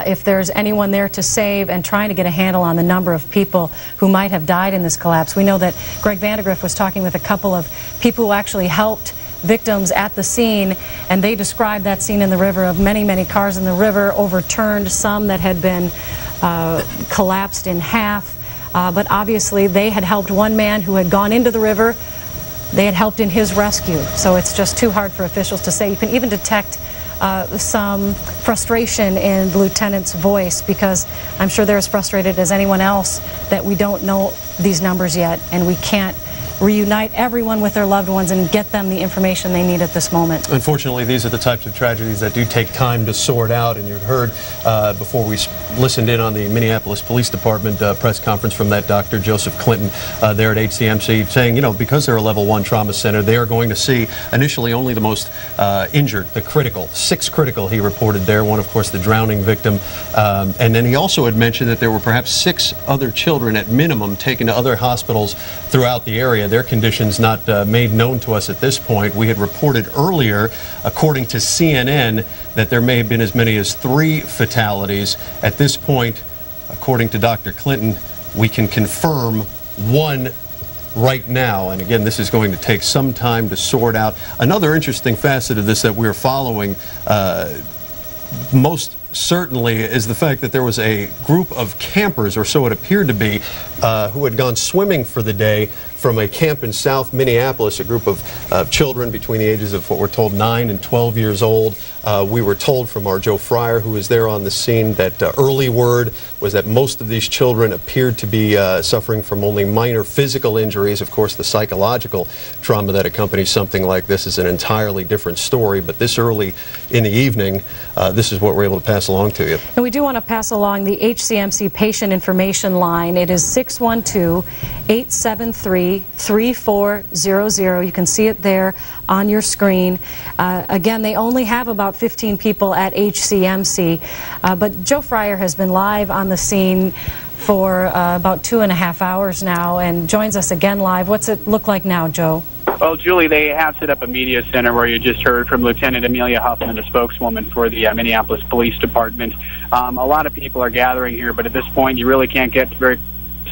if there's anyone there to save, and trying to get a handle on the number of people who might have died in this collapse. We know that Greg Vandegrift was talking with a couple of people who actually helped victims at the scene, and they described that scene in the river of many, many cars in the river overturned, some that had been collapsed in half. But obviously they had helped one man who had gone into the river. They had helped in his rescue. So it's just too hard for officials to say. You can even detect some frustration in the lieutenant's voice, because I'm sure they're as frustrated as anyone else that we don't know these numbers yet, and we can't reunite everyone with their loved ones and get them the information they need at this moment. Unfortunately, these are the types of tragedies that do take time to sort out, and you heard before we listened in on the Minneapolis Police Department press conference from that Dr. Joseph Clinton there at HCMC saying, you know, because they're a level 1 trauma center, they are going to see initially only the most injured, the critical. 6 critical he reported there, one of course the drowning victim, and then he also had mentioned that there were perhaps 6 other children at minimum taken to other hospitals throughout the area. Their conditions not made known to us at this point. We had reported earlier, according to CNN, that there may have been as many as 3 fatalities. At this point, according to Dr. Clinton, we can confirm 1 right now. And again, this is going to take some time to sort out. Another interesting facet of this that we're following most certainly is the fact that there was a group of campers, or so it appeared to be, who had gone swimming for the day from a camp in South Minneapolis, a group of children between the ages of what we're told 9 and 12 years old. We were told from our Joe Fryer, who was there on the scene, that early word was that most of these children appeared to be suffering from only minor physical injuries. Of course, the psychological trauma that accompanies something like this is an entirely different story, but this early in the evening, this is what we're able to pass along to you. And we do want to pass along the HCMC patient information line. It is 612-873-3400. You can see it there on your screen. Again, they only have about 15 people at HCMC, but Joe Fryer has been live on the scene for about 2.5 hours now and joins us again live. What's it look like now, Joe? Well, Julie, they have set up a media center where you just heard from Lieutenant Amelia Huffman, the spokeswoman for the Minneapolis Police Department. A lot of people are gathering here, but at this point you really can't get very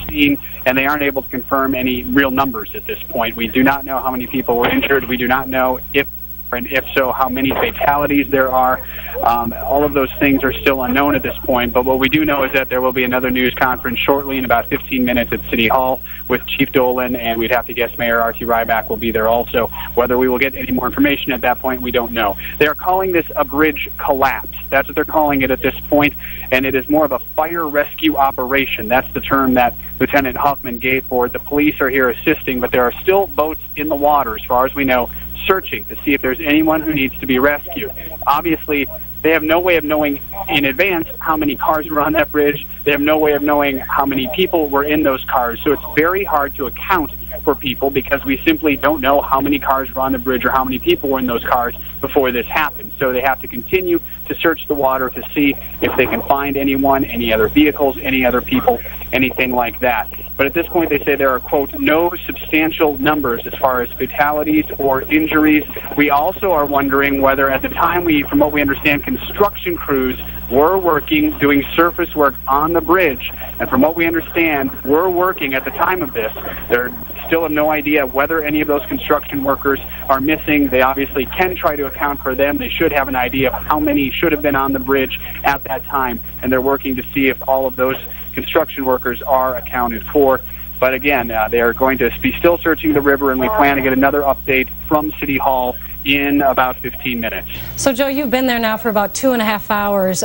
seen, and they aren't able to confirm any real numbers at this point. We do not know how many people were injured. We do not know if and if so, how many fatalities there are. All of those things are still unknown at this point, but what we do know is that there will be another news conference shortly in about 15 minutes at City Hall with Chief Dolan, and we'd have to guess Mayor R.T. Ryback will be there also. Whether we will get any more information at that point, we don't know. They are calling this a bridge collapse. That's what they're calling it at this point, and it is more of a fire rescue operation. That's the term that Lieutenant Huffman gave for it. The police are here assisting, but there are still boats in the water, as far as we know, searching to see if there's anyone who needs to be rescued. Obviously, they have no way of knowing in advance how many cars were on that bridge. They have no way of knowing how many people were in those cars. So it's very hard to account for people because we simply don't know how many cars were on the bridge or how many people were in those cars before this happened. So they have to continue to search the water to see if they can find anyone, any other vehicles, any other people, anything like that. But at this point, they say there are, quote, no substantial numbers as far as fatalities or injuries. We also are wondering whether at the time from what we understand, construction crews were working, doing surface work on the bridge. And from what we understand, were working at the time of this. They're still have no idea whether any of those construction workers are missing. They obviously can try to account for them. They should have an idea of how many should have been on the bridge at that time. And they're working to see if all of those construction workers are accounted for. But again, they are going to be still searching the river, and we plan to get another update from City Hall in about 15 minutes. So, Joe, you've been there now for about 2.5 hours.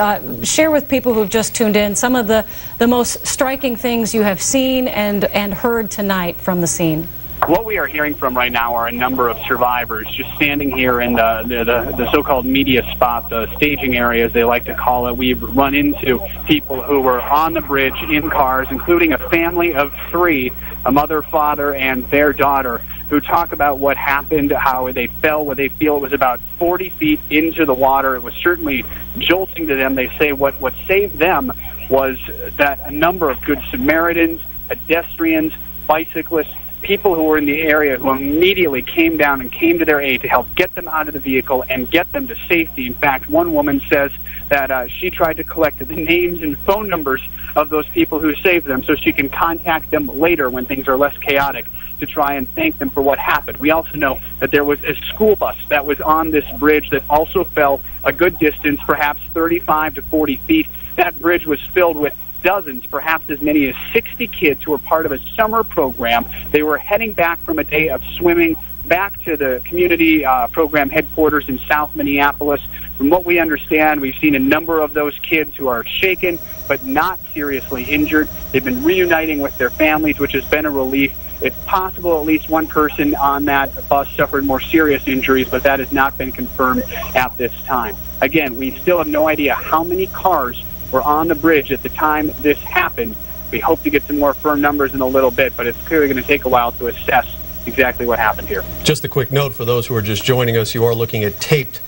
Share with people who've just tuned in some of the most striking things you have seen and heard tonight from the scene. What we are hearing from right now are a number of survivors just standing here in the so-called media spot, the staging area, as they like to call it. We've run into people who were on the bridge in cars, including a family of 3, a mother, father, and their daughter, who talk about what happened, how they fell, what they feel it was about 40 feet into the water. It was certainly jolting to them. They say what saved them was that a number of good Samaritans, pedestrians, bicyclists, people who were in the area who immediately came down and came to their aid to help get them out of the vehicle and get them to safety. In fact, one woman says that she tried to collect the names and phone numbers of those people who saved them so she can contact them later when things are less chaotic to try and thank them for what happened. We also know that there was a school bus that was on this bridge that also fell a good distance, perhaps 35 to 40 feet. That bridge was filled with dozens, perhaps as many as 60 kids who were part of a summer program. They were heading back from a day of swimming back to the community program headquarters in South Minneapolis. From what we understand, we've seen a number of those kids who are shaken but not seriously injured. They've been reuniting with their families, which has been a relief. It's possible at least one person on that bus suffered more serious injuries, but that has not been confirmed at this time. Again, we still have no idea how many cars were on the bridge at the time this happened. We hope to get some more firm numbers in a little bit, but it's clearly going to take a while to assess exactly what happened here. Just a quick note for those who are just joining us, you are looking at taped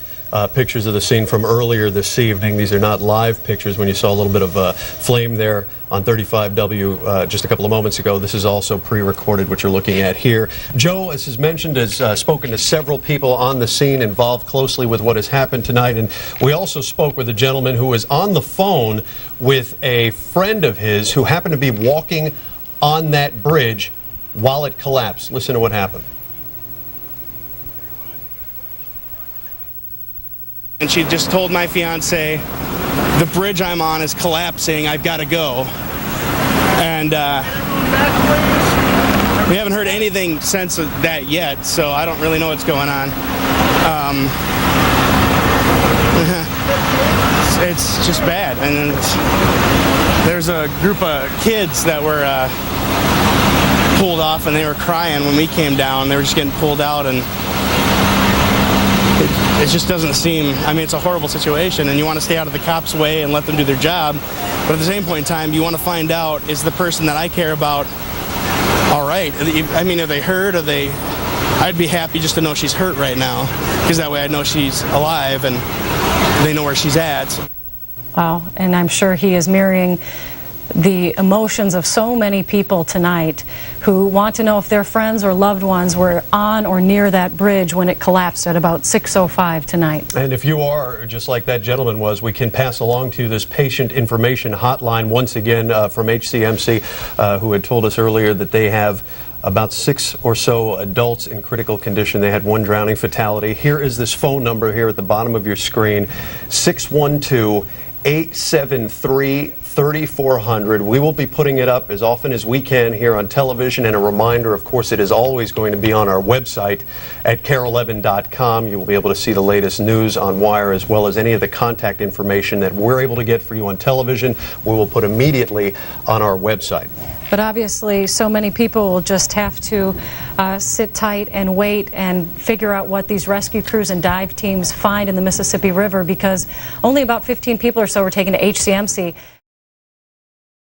pictures of the scene from earlier this evening. These are not live pictures. When you saw a little bit of flame there on 35W just a couple of moments ago, this is also pre-recorded, what you're looking at here. Joe, as is mentioned, has spoken to several people on the scene involved closely with what has happened tonight, and we also spoke with a gentleman who was on the phone with a friend of his who happened to be walking on that bridge while it collapsed. Listen to what happened. And she just told my fiance, the bridge I'm on is collapsing, I've got to go. And we haven't heard anything since that yet, so I don't really know what's going on. It's just bad. And there's a group of kids that were pulled off, and they were crying when we came down. They were just getting pulled out, and it just doesn't seem, I mean, it's a horrible situation, and you want to stay out of the cops' way and let them do their job, but at the same point in time, you want to find out, is the person that I care about all right? I mean, are they hurt? I'd be happy just to know she's hurt right now, because that way I know she's alive and they know where she's at. So. Wow, and I'm sure he is mirroring the emotions of so many people tonight who want to know if their friends or loved ones were on or near that bridge when it collapsed at about 6:05 tonight. And if you are, just like that gentleman was, we can pass along to you this patient information hotline once again from HCMC, who had told us earlier that they have about 6 or so adults in critical condition. They had one drowning fatality. Here is this phone number here at the bottom of your screen, 612-873-3400. We will be putting it up as often as we can here on television, and a reminder, of course, it is always going to be on our website at KARE11.com. You will be able to see the latest news on wire, as well as any of the contact information that we're able to get for you on television. We will put immediately on our website. But obviously, so many people will just have to sit tight and wait and figure out what these rescue crews and dive teams find in the Mississippi River, because only about 15 people or so were taken to HCMC.